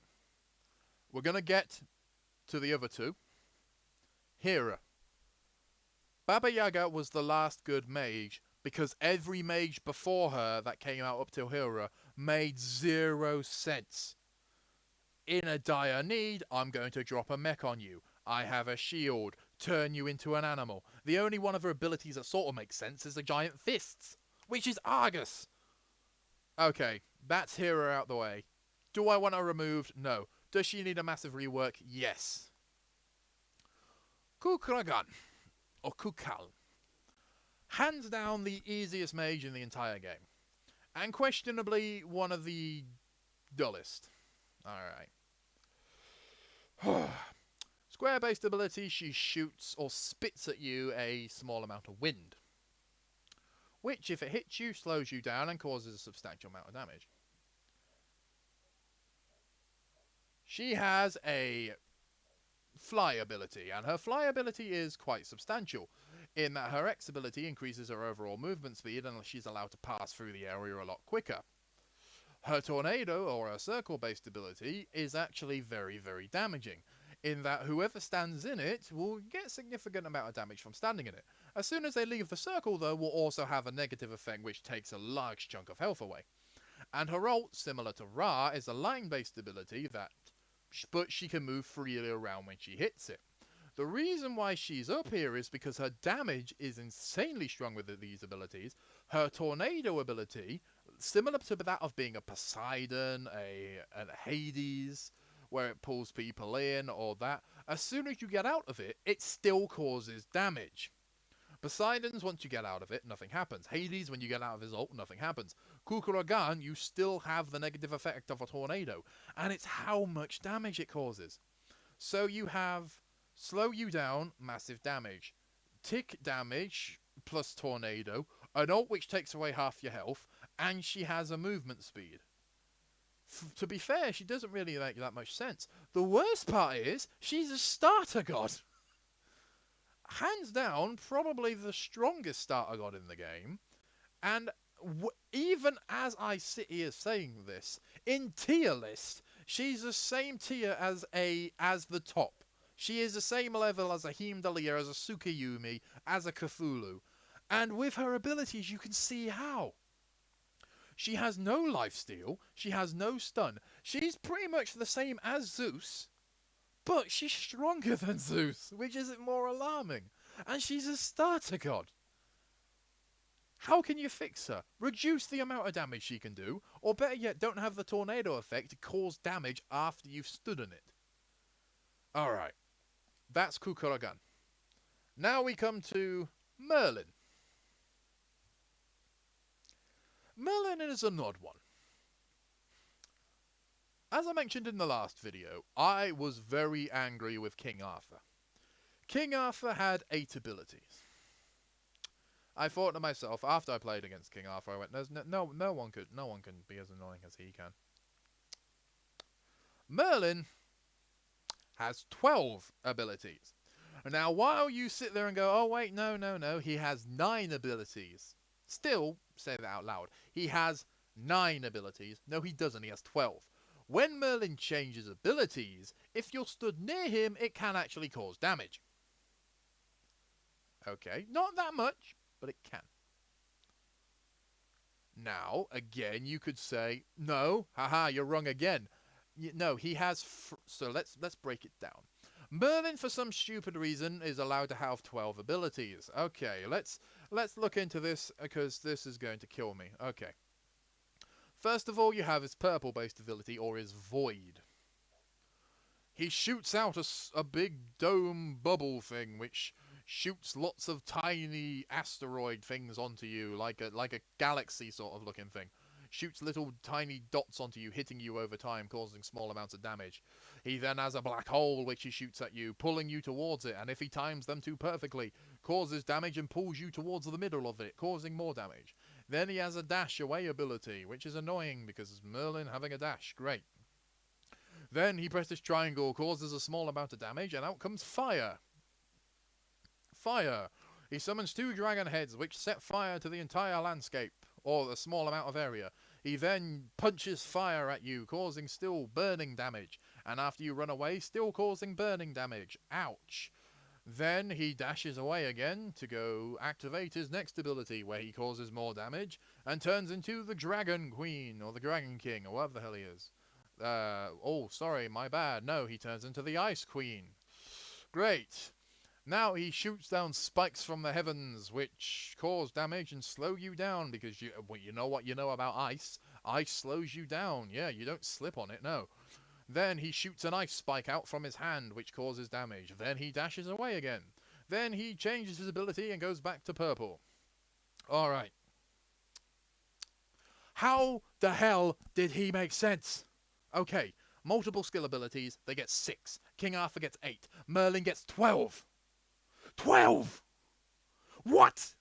We're going to get to the other two. Hera. Baba Yaga was the last good mage, because every mage before her that came out up till Hera made 0 sense. In a dire need, I'm going to drop a mech on you. I have a shield. Turn you into an animal. The only one of her abilities that sort of makes sense is the giant fists, which is Argus. Okay, that's Hera out the way. Do I want her removed? No. Does she need a massive rework? Yes. Kukragan, or Kukal. Hands down the easiest mage in the entire game. And questionably one of the dullest. Alright. Square-based ability, she shoots or spits at you a small amount of wind, which, if it hits you, slows you down and causes a substantial amount of damage. She has a fly ability, and her fly ability is quite substantial, in that her X ability increases her overall movement speed and she's allowed to pass through the area a lot quicker. Her tornado, or her circle-based ability, is actually very, very damaging, in that whoever stands in it will get a significant amount of damage from standing in it. As soon as they leave the circle, though, will also have a negative effect which takes a large chunk of health away. And her ult, similar to Ra, is a line-based ability but she can move freely around when she hits it. The reason why she's up here is because her damage is insanely strong with these abilities. Her tornado ability, similar to that of being a Poseidon, a Hades, where it pulls people in or that, as soon as you get out of it, it still causes damage. Poseidon's, once you get out of it, nothing happens. Hades, when you get out of his ult, nothing happens. Kukuragan, you still have the negative effect of a tornado, and it's how much damage it causes. So you have slow you down, massive damage. Tick damage, plus tornado, an ult which takes away half your health, and she has a movement speed. To be fair, she doesn't really make that much sense. The worst part is, she's a starter god. Hands down, probably the strongest starter god in the game. And even as I sit here saying this, in tier list, she's the same tier as the top. She is the same level as a Himdalia, as a Tsukiyumi, as a Cthulhu. And with her abilities, you can see how. She has no lifesteal, she has no stun. She's pretty much the same as Zeus, but she's stronger than Zeus, which isn't more alarming. And she's a starter god. How can you fix her? Reduce the amount of damage she can do, or better yet, don't have the tornado effect to cause damage after you've stood on it. Alright, that's Kukuragan. Now we come to Merlin. Merlin is an odd one. As I mentioned in the last video, I was very angry with King Arthur. King Arthur had 8 abilities. I thought to myself, after I played against King Arthur, I went, no one can be as annoying as he can. Merlin has 12 abilities. Now, while you sit there and go, oh wait, no, he has 9 abilities. Still, say that out loud. He has 9 abilities. No, he doesn't. He has 12. When Merlin changes abilities, if you're stood near him, it can actually cause damage. Okay, not that much, but it can. Now, again, you could say, no, haha, you're wrong again. No, he has... So let's break it down. Merlin, for some stupid reason, is allowed to have 12 abilities. Okay, let's look into this, because this is going to kill me. Okay. First of all, you have his purple-based ability, or his Void. He shoots out a big dome bubble thing, which shoots lots of tiny asteroid things onto you, like a galaxy sort of looking thing. Shoots little tiny dots onto you, hitting you over time, causing small amounts of damage. He then has a black hole which he shoots at you, pulling you towards it, and if he times them too perfectly, causes damage and pulls you towards the middle of it, causing more damage. Then he has a dash away ability, which is annoying because it's Merlin having a dash. Great. Then he presses triangle, causes a small amount of damage, and out comes fire. Fire. He summons 2 dragon heads, which set fire to the entire landscape, or a small amount of area. He then punches fire at you, causing still burning damage, and after you run away, still causing burning damage. Ouch. Then he dashes away again to go activate his next ability, where he causes more damage, and turns into the Dragon Queen, or the Dragon King, or whatever the hell he is. Oh, sorry, my bad. No, he turns into the Ice Queen. Great. Now he shoots down spikes from the heavens, which cause damage and slow you down, because you know what you know about ice. Ice slows you down. Yeah, you don't slip on it, no. Then he shoots an ice spike out from his hand, which causes damage. Then he dashes away again. Then he changes his ability and goes back to purple. Alright. How the hell did he make sense? Okay, multiple skill abilities, they get 6. King Arthur gets 8. Merlin gets 12. 12! What?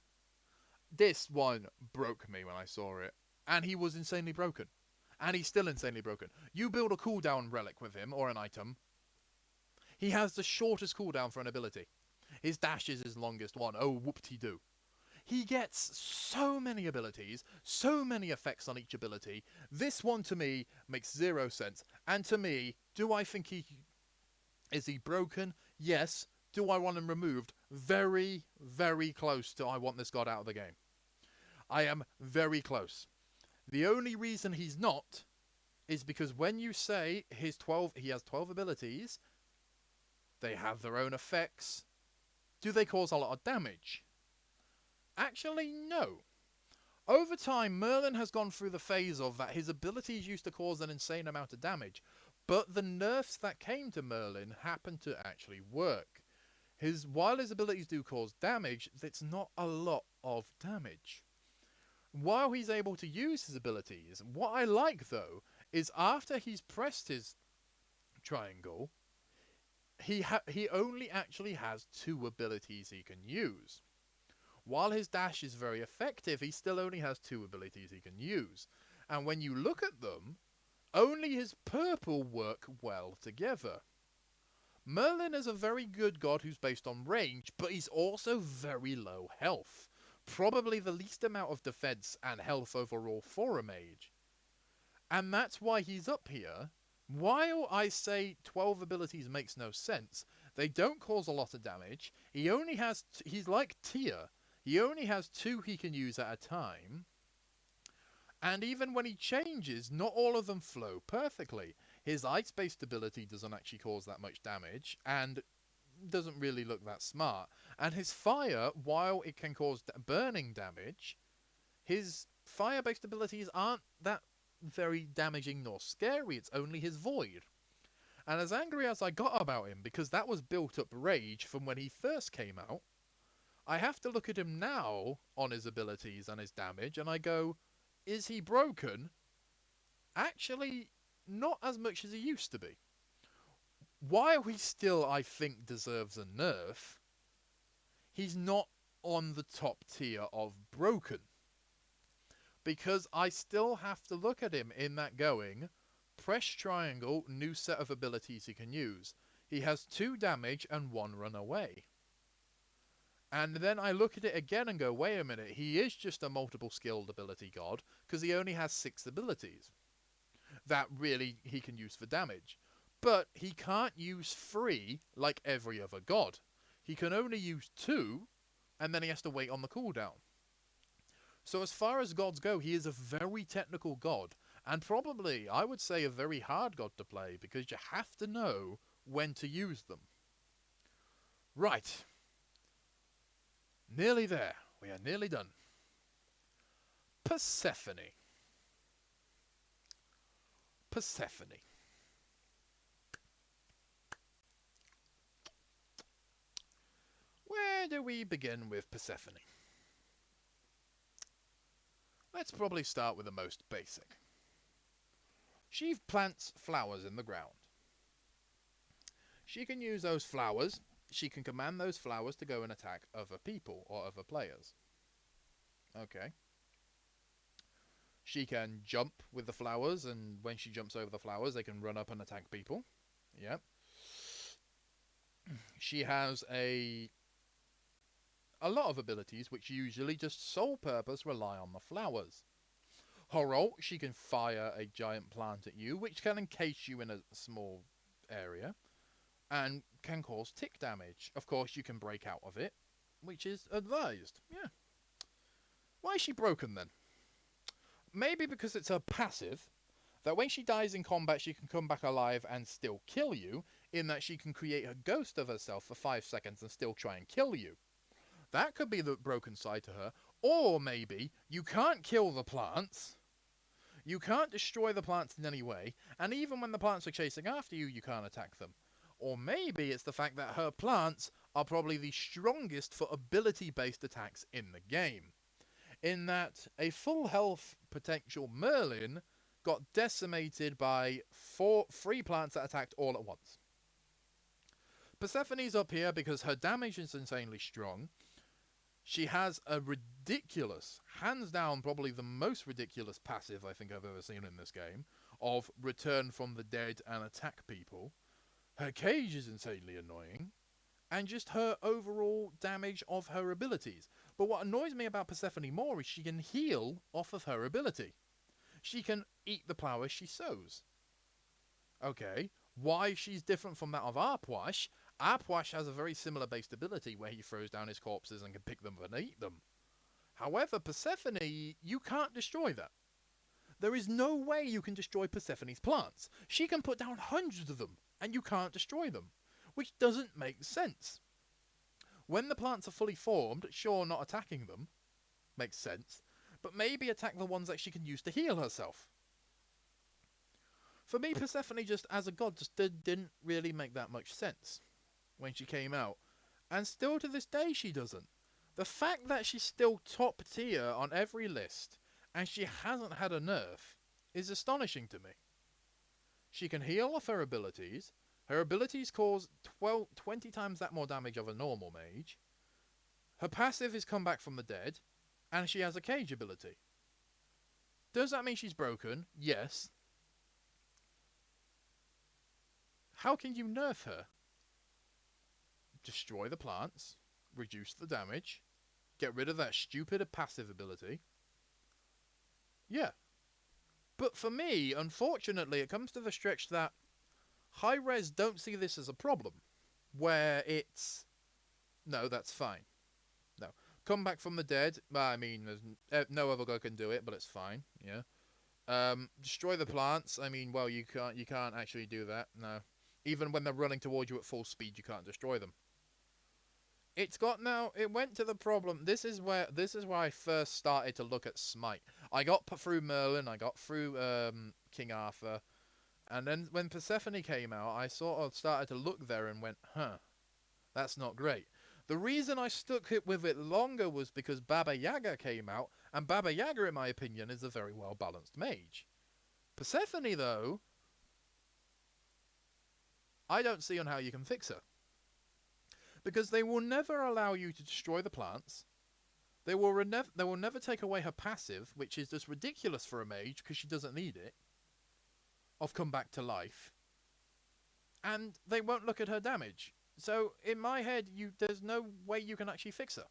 This one broke me when I saw it. And he was insanely broken. And he's still insanely broken. You build a cooldown relic with him, or an item. He has the shortest cooldown for an ability. His dash is his longest one. Oh, whoop-de-doo. He gets so many abilities, so many effects on each ability. This one, to me, makes zero sense. And to me, do I think is he broken? Yes. Do I want him removed? Very, very close to I want this god out of the game. I am very close. The only reason he's not is because when you say he has 12 abilities, they have their own effects. Do they cause a lot of damage? Actually, no. Over time, Merlin has gone through the phase of that his abilities used to cause an insane amount of damage, but the nerfs that came to Merlin happened to actually work. While his abilities do cause damage, it's not a lot of damage. While he's able to use his abilities, what I like though is after he's pressed his triangle, he only actually has 2 abilities he can use. While his dash is very effective, he still only has 2 abilities he can use. And when you look at them, only his purple work well together. Merlin is a very good god who's based on range, but he's also very low health. Probably the least amount of defense and health overall for a mage. And that's why he's up here. While I say 12 abilities makes no sense, they don't cause a lot of damage. He's like Tia. He only has 2 he can use at a time. And even when he changes, not all of them flow perfectly. His ice-based ability doesn't actually cause that much damage, and doesn't really look that smart. And his fire, while it can cause burning damage, his fire-based abilities aren't that very damaging nor scary. It's only his void. And as angry as I got about him, because that was built-up rage from when he first came out, I have to look at him now on his abilities and his damage, and I go, is he broken? Actually, not as much as he used to be. While he still, I think, deserves a nerf, he's not on the top tier of broken. Because I still have to look at him in that going, press triangle, new set of abilities he can use. He has 2 damage and 1 run away. And then I look at it again and go, wait a minute, he is just a multiple skilled ability god, because he only has 6 abilities that really he can use for damage. But he can't use 3 like every other god. He can only use 2, and then he has to wait on the cooldown. So as far as gods go, he is a very technical god, and probably, I would say, a very hard god to play, because you have to know when to use them. Right. Nearly there. We are nearly done. Persephone. Persephone. Where do we begin with Persephone? Let's probably start with the most basic. She plants flowers in the ground. She can use those flowers. She can command those flowers to go and attack other people or other players. Okay. She can jump with the flowers, and when she jumps over the flowers, they can run up and attack people. Yep. She has a lot of abilities which usually just sole purpose rely on the flowers. Her ult, she can fire a giant plant at you, which can encase you in a small area, and can cause tick damage. Of course, you can break out of it, which is advised. Yeah. Why is she broken then? Maybe because it's her passive, that when she dies in combat, she can come back alive and still kill you, in that she can create a ghost of herself for 5 seconds and still try and kill you. That could be the broken side to her. Or maybe you can't kill the plants, you can't destroy the plants in any way, and even when the plants are chasing after you, you can't attack them. Or maybe it's the fact that her plants are probably the strongest for ability-based attacks in the game. In that a full health potential Merlin got decimated by 3 plants that attacked all at once. Persephone's up here because her damage is insanely strong. She has a ridiculous, hands down probably the most ridiculous passive I think I've ever seen in this game, of return from the dead and attack people. Her cage is insanely annoying, and just her overall damage of her abilities. But what annoys me about Persephone more is she can heal off of her ability. She can eat the flowers she sows. Okay, why she's different from that of Arpwash? Arpwash has a very similar based ability where he throws down his corpses and can pick them up and eat them. However, Persephone, you can't destroy that. There is no way you can destroy Persephone's plants. She can put down hundreds of them, and you can't destroy them, which doesn't make sense. When the plants are fully formed, sure, not attacking them makes sense, but maybe attack the ones that she can use to heal herself. For me, Persephone just as a god just didn't really make that much sense when she came out, and still to this day she doesn't. The fact that she's still top tier on every list and she hasn't had a nerf is astonishing to me. She can heal off her abilities. Her abilities cause 20 times that more damage of a normal mage. Her passive is come back from the dead, and she has a cage ability. Does that mean she's broken? Yes. How can you nerf her? Destroy the plants, reduce the damage, get rid of that stupid passive ability. Yeah. But for me, unfortunately, it comes to the stretch that high res don't see this as a problem, where it's no, that's fine. No, come back from the dead. I mean, there's no other guy can do it, but it's fine. Yeah. Destroy the plants. I mean, well, you can't actually do that. No, even when they're running towards you at full speed, you can't destroy them. It's got now. It went to the problem. This is where I first started to look at Smite. I got through Merlin. I got through King Arthur. And then when Persephone came out, I sort of started to look there and went, huh, that's not great. The reason I stuck with it longer was because Baba Yaga came out, and Baba Yaga, in my opinion, is a very well-balanced mage. Persephone, though, I don't see on how you can fix her. Because they will never allow you to destroy the plants. They will never take away her passive, which is just ridiculous for a mage because she doesn't need it, of come back to life. And they won't look at her damage. So in my head, there's no way you can actually fix her.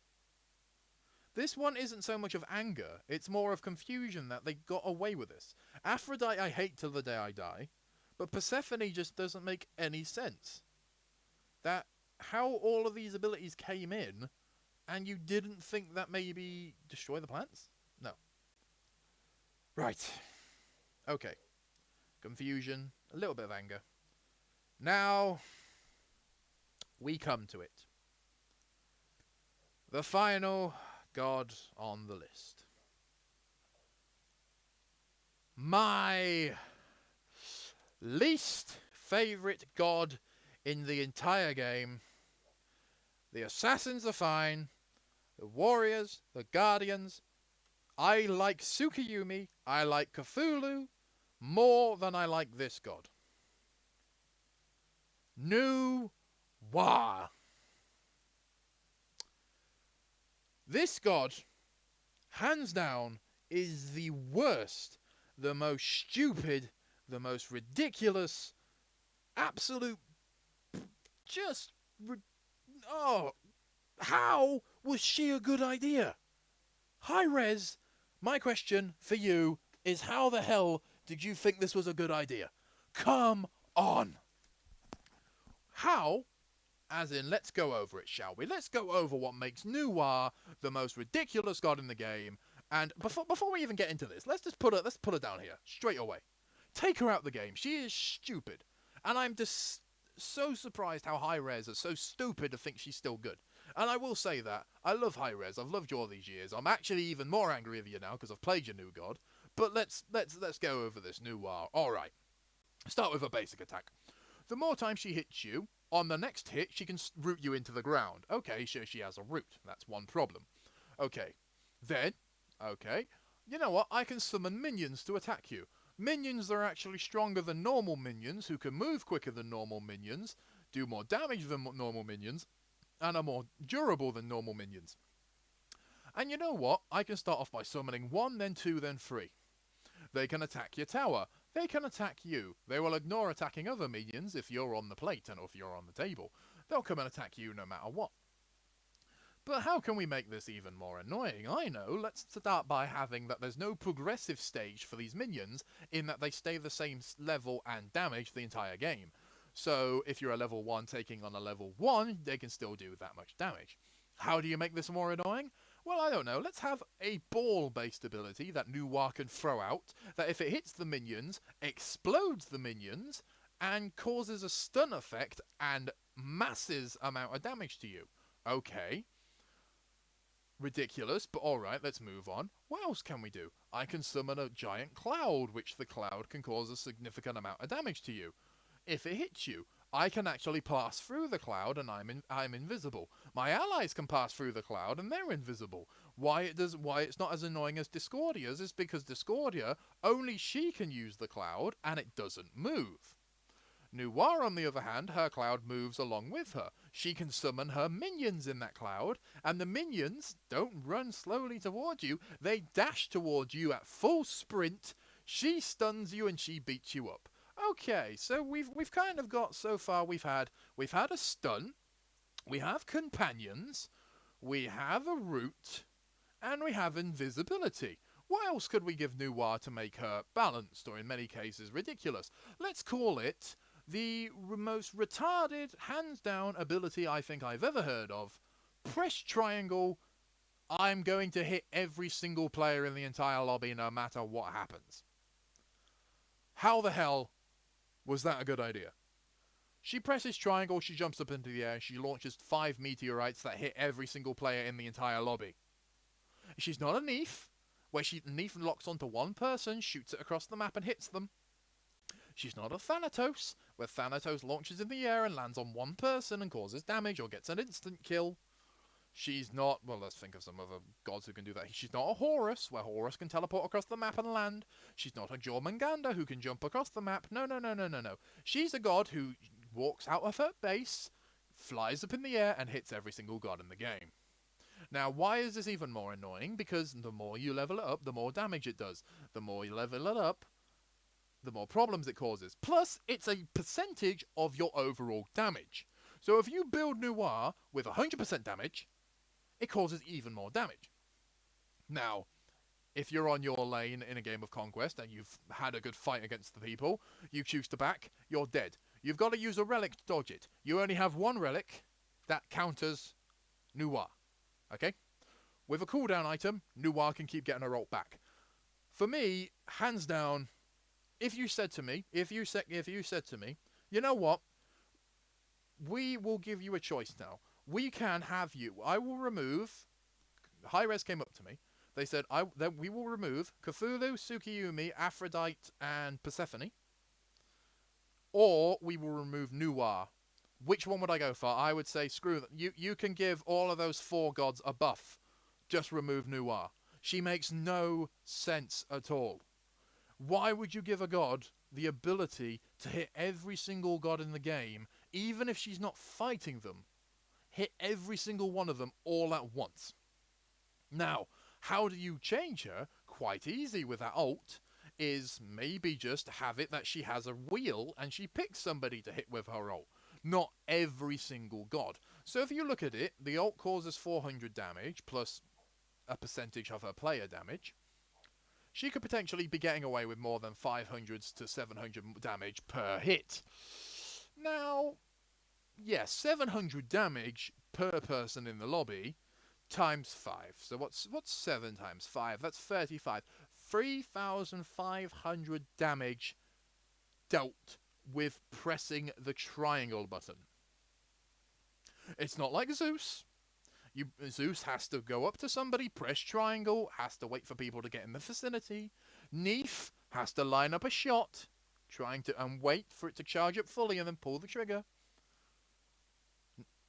This one isn't so much of anger, it's more of confusion that they got away with this. Aphrodite I hate till the day I die, but Persephone just doesn't make any sense. That how all of these abilities came in, and you didn't think that maybe destroy the plants? No. Right. Okay. Confusion, a little bit of anger. Now, we come to it. The final god on the list. My least favourite god in the entire game. The assassins are fine. The warriors, the guardians. I like Tsukiyumi, I like Cthulhu more than I like this god. Nuwa. This god, hands down, is the worst, the most stupid, the most ridiculous, absolute, just, oh, how was she a good idea? High res, my question for you is how the hell did you think this was a good idea? Come on. How? As in, let's go over it, shall we? Let's go over what makes Nuwa the most ridiculous god in the game. And before we even get into this, let's put her down here straight away. Take her out the game. She is stupid, and I'm just so surprised how high res are so stupid to think she's still good. And I will say that I love high res. I've loved you all these years. I'm actually even more angry with you now because I've played your new god. But let's go over this Nuwa. All right. Start with a basic attack. The more time she hits you, on the next hit, she can root you into the ground. Okay, sure, she has a root. That's one problem. Okay. Then, okay, you know what? I can summon minions to attack you. Minions are actually stronger than normal minions, who can move quicker than normal minions, do more damage than normal minions, and are more durable than normal minions. And you know what? I can start off by summoning 1, then 2, then 3. They can attack your tower. they can attack you. They will ignore attacking other minions if you're on the plate and if you're on the table. They'll come and attack you no matter what. But how can we make this even more annoying? I know, let's start by having that there's no progressive stage for these minions, in that they stay the same level and damage the entire game. So if you're a level 1 taking on a level 1, they can still do that much damage. How do you make this more annoying? Well, I don't know. Let's have a ball-based ability that Noir can throw out, that if it hits the minions, explodes the minions, and causes a stun effect and masses amount of damage to you. Okay, ridiculous, but alright, let's move on. What else can we do? I can summon a giant cloud, which the cloud can cause a significant amount of damage to you. If it hits you, I can actually pass through the cloud and I'm invisible. My allies can pass through the cloud and they're invisible. Why it's not as annoying as Discordia's is because Discordia, only she can use the cloud and it doesn't move. Noir, on the other hand, her cloud moves along with her. She can summon her minions in that cloud, and the minions don't run slowly towards you, they dash towards you at full sprint. She stuns you and she beats you up. Okay, so we've kind of got, so far we've had a stun, we have companions, we have a root, and we have invisibility. What else could we give Noir to make her balanced, or in many cases ridiculous? Let's call it the most retarded, hands-down ability I think I've ever heard of. Press triangle, I'm going to hit every single player in the entire lobby no matter what happens. How the hell was that a good idea? She presses triangle, she jumps up into the air, she launches 5 meteorites that hit every single player in the entire lobby. She's not a Neef, where Neef locks onto one person, shoots it across the map and hits them. She's not a Thanatos, where Thanatos launches in the air and lands on one person and causes damage or gets an instant kill. She's not, well, let's think of some other gods who can do that. She's not a Horus, where Horus can teleport across the map and land. She's not a Jormungandr who can jump across the map. No. She's a god who walks out of her base, flies up in the air, and hits every single god in the game. Now, why is this even more annoying? Because the more you level it up, the more damage it does. The more you level it up, the more problems it causes. Plus, it's a percentage of your overall damage. So if you build Noir with 100% damage, it causes even more damage. Now, if you're on your lane in a game of Conquest and you've had a good fight against the people, you choose to back, you're dead. You've got to use a relic to dodge it. You only have one relic that counters Noir. Okay? With a cooldown item, Noir can keep getting her ult back. For me, hands down, if you said to me, you know what? We will give you a choice now. We can have you. I will remove. Hi-Res came up to me. They said that we will remove Cthulhu, Tsukiyumi, Aphrodite, and Persephone, or we will remove Noir. Which one would I go for? I would say screw that. You can give all of those 4 gods a buff. Just remove Noir. She makes no sense at all. Why would you give a god the ability to hit every single god in the game, even if she's not fighting them? Hit every single one of them all at once. Now, how do you change her? Quite easy with that ult, is maybe just have it that she has a wheel and she picks somebody to hit with her ult. Not every single god. So if you look at it, the ult causes 400 damage plus a percentage of her player damage. She could potentially be getting away with more than 500 to 700 damage per hit. Now, yes, 700 damage per person in the lobby times 5. So what's 7 times 5? That's 35. 3,500 damage dealt with pressing the triangle button. It's not like Zeus. Zeus has to go up to somebody, press triangle, has to wait for people to get in the vicinity. Neef has to line up a shot, and wait for it to charge up fully and then pull the trigger.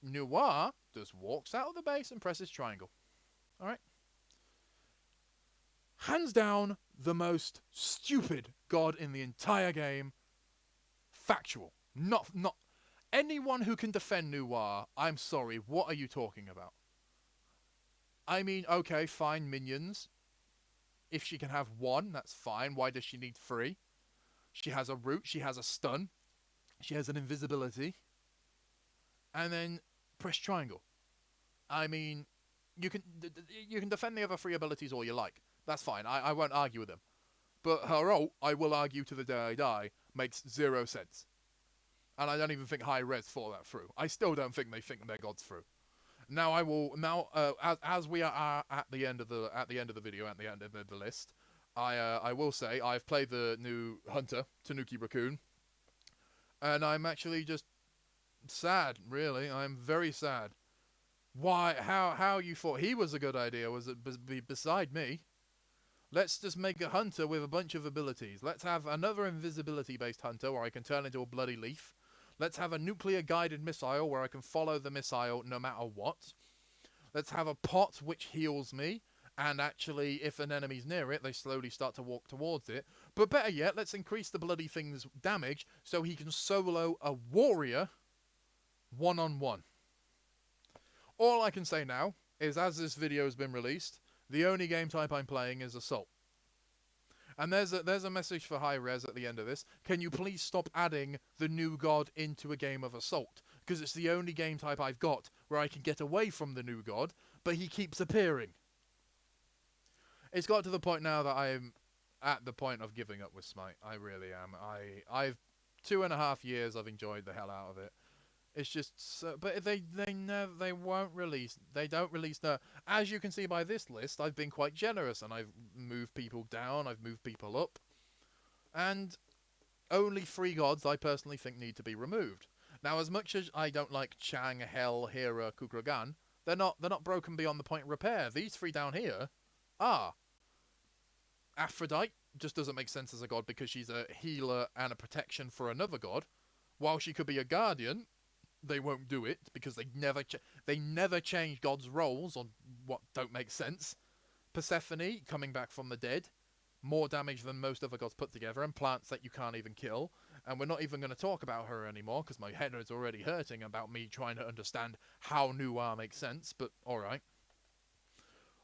Noir just walks out of the base and presses triangle. Alright? Hands down, the most stupid god in the entire game. Factual. Not anyone who can defend Noir, I'm sorry, what are you talking about? I mean, okay, fine, minions. If she can have 1, that's fine. Why does she need 3? She has a root, she has a stun, she has an invisibility, and then press triangle. I mean, you can you can defend the other three abilities all you like. That's fine. I won't argue with them. But her ult, I will argue to the day I die, makes zero sense. And I don't even think high res thought that through. I still don't think they think their gods through. Now I will as we are at the end of the video, at the end of the list, I will say I've played the new Hunter, Tanuki Raccoon, and I'm actually just sad. Really, I'm very sad. Why? How you thought he was a good idea was it beside me. Let's just make a hunter with a bunch of abilities. Let's have another invisibility-based hunter where I can turn into a bloody leaf. Let's have a nuclear-guided missile where I can follow the missile no matter what. Let's have a pot which heals me, and actually, if an enemy's near it, they slowly start to walk towards it. But better yet, let's increase the bloody thing's damage so he can solo a warrior one-on-one. All I can say now is, as this video has been released, the only game type I'm playing is Assault. And there's a message for High Res at the end of this. Can you please stop adding the new god into a game of Assault? Because it's the only game type I've got where I can get away from the new god, but he keeps appearing. It's got to the point now that I'm at the point of giving up with Smite. I really am. I've 2.5 years I've enjoyed the hell out of it. It's just so, but they won't release. They don't release the. As you can see by this list, I've been quite generous and I've moved people down. I've moved people up, and only 3 gods I personally think need to be removed. Now, as much as I don't like Chang, Hel, Hera, Kukulkan, they're not broken beyond the point of repair. These 3 down here are Aphrodite. Just doesn't make sense as a god because she's a healer and a protection for another god, while she could be a guardian. They won't do it because they never change God's roles on what don't make sense. Persephone, coming back from the dead, more damage than most other gods put together, and plants that you can't even kill. And we're not even going to talk about her anymore because my head is already hurting about me trying to understand how Nuar makes sense, but alright.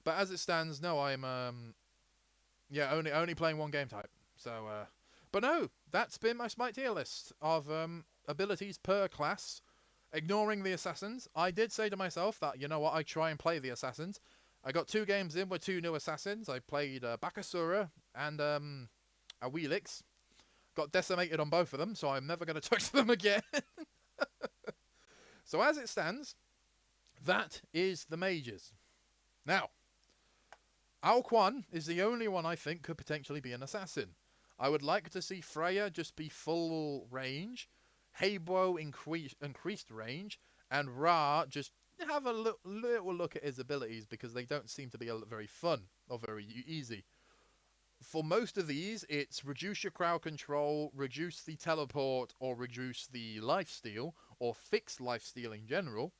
But as it stands, no, I'm only playing one game type. So but no, that's been my Smite tier list of abilities per class. Ignoring the assassins, I did say to myself that, you know what, I try and play the assassins. I got 2 games in with 2 new assassins. I played Bakasura and a Wheelix. Got decimated on both of them, so I'm never going to touch them again. So as it stands, that is the mages. Now, Alquan is the only one I think could potentially be an assassin. I would like to see Freya just be full range, Habo increased range, and Ra just have a little look at his abilities because they don't seem to be very fun or very easy. For most of these, it's reduce your crowd control, reduce the teleport, or reduce the lifesteal, or fix lifesteal in general.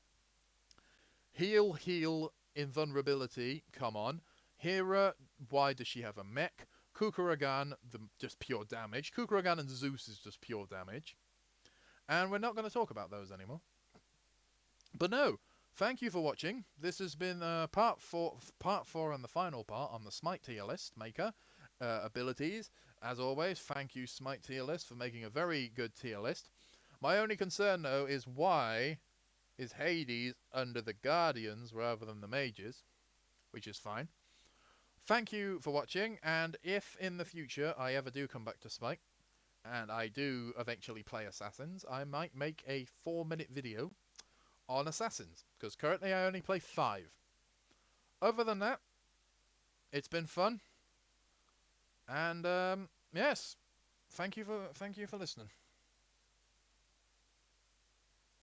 Heal, invulnerability, come on. Hera, why does she have a mech? Kukulkan, just pure damage. Kukulkan and Zeus is just pure damage. And we're not going to talk about those anymore. But no, thank you for watching. This has been part 4 and the final part on the Smite tier list maker. Abilities. As always, thank you Smite tier list for making a very good tier list. My only concern though is why is Hades under the Guardians rather than the Mages, which is fine. Thank you for watching, and if in the future I ever do come back to Smite, and I do eventually play Assassins, I might make a 4-minute video on Assassins, because currently I only play 5. Other than that, it's been fun, and yes, thank you for listening.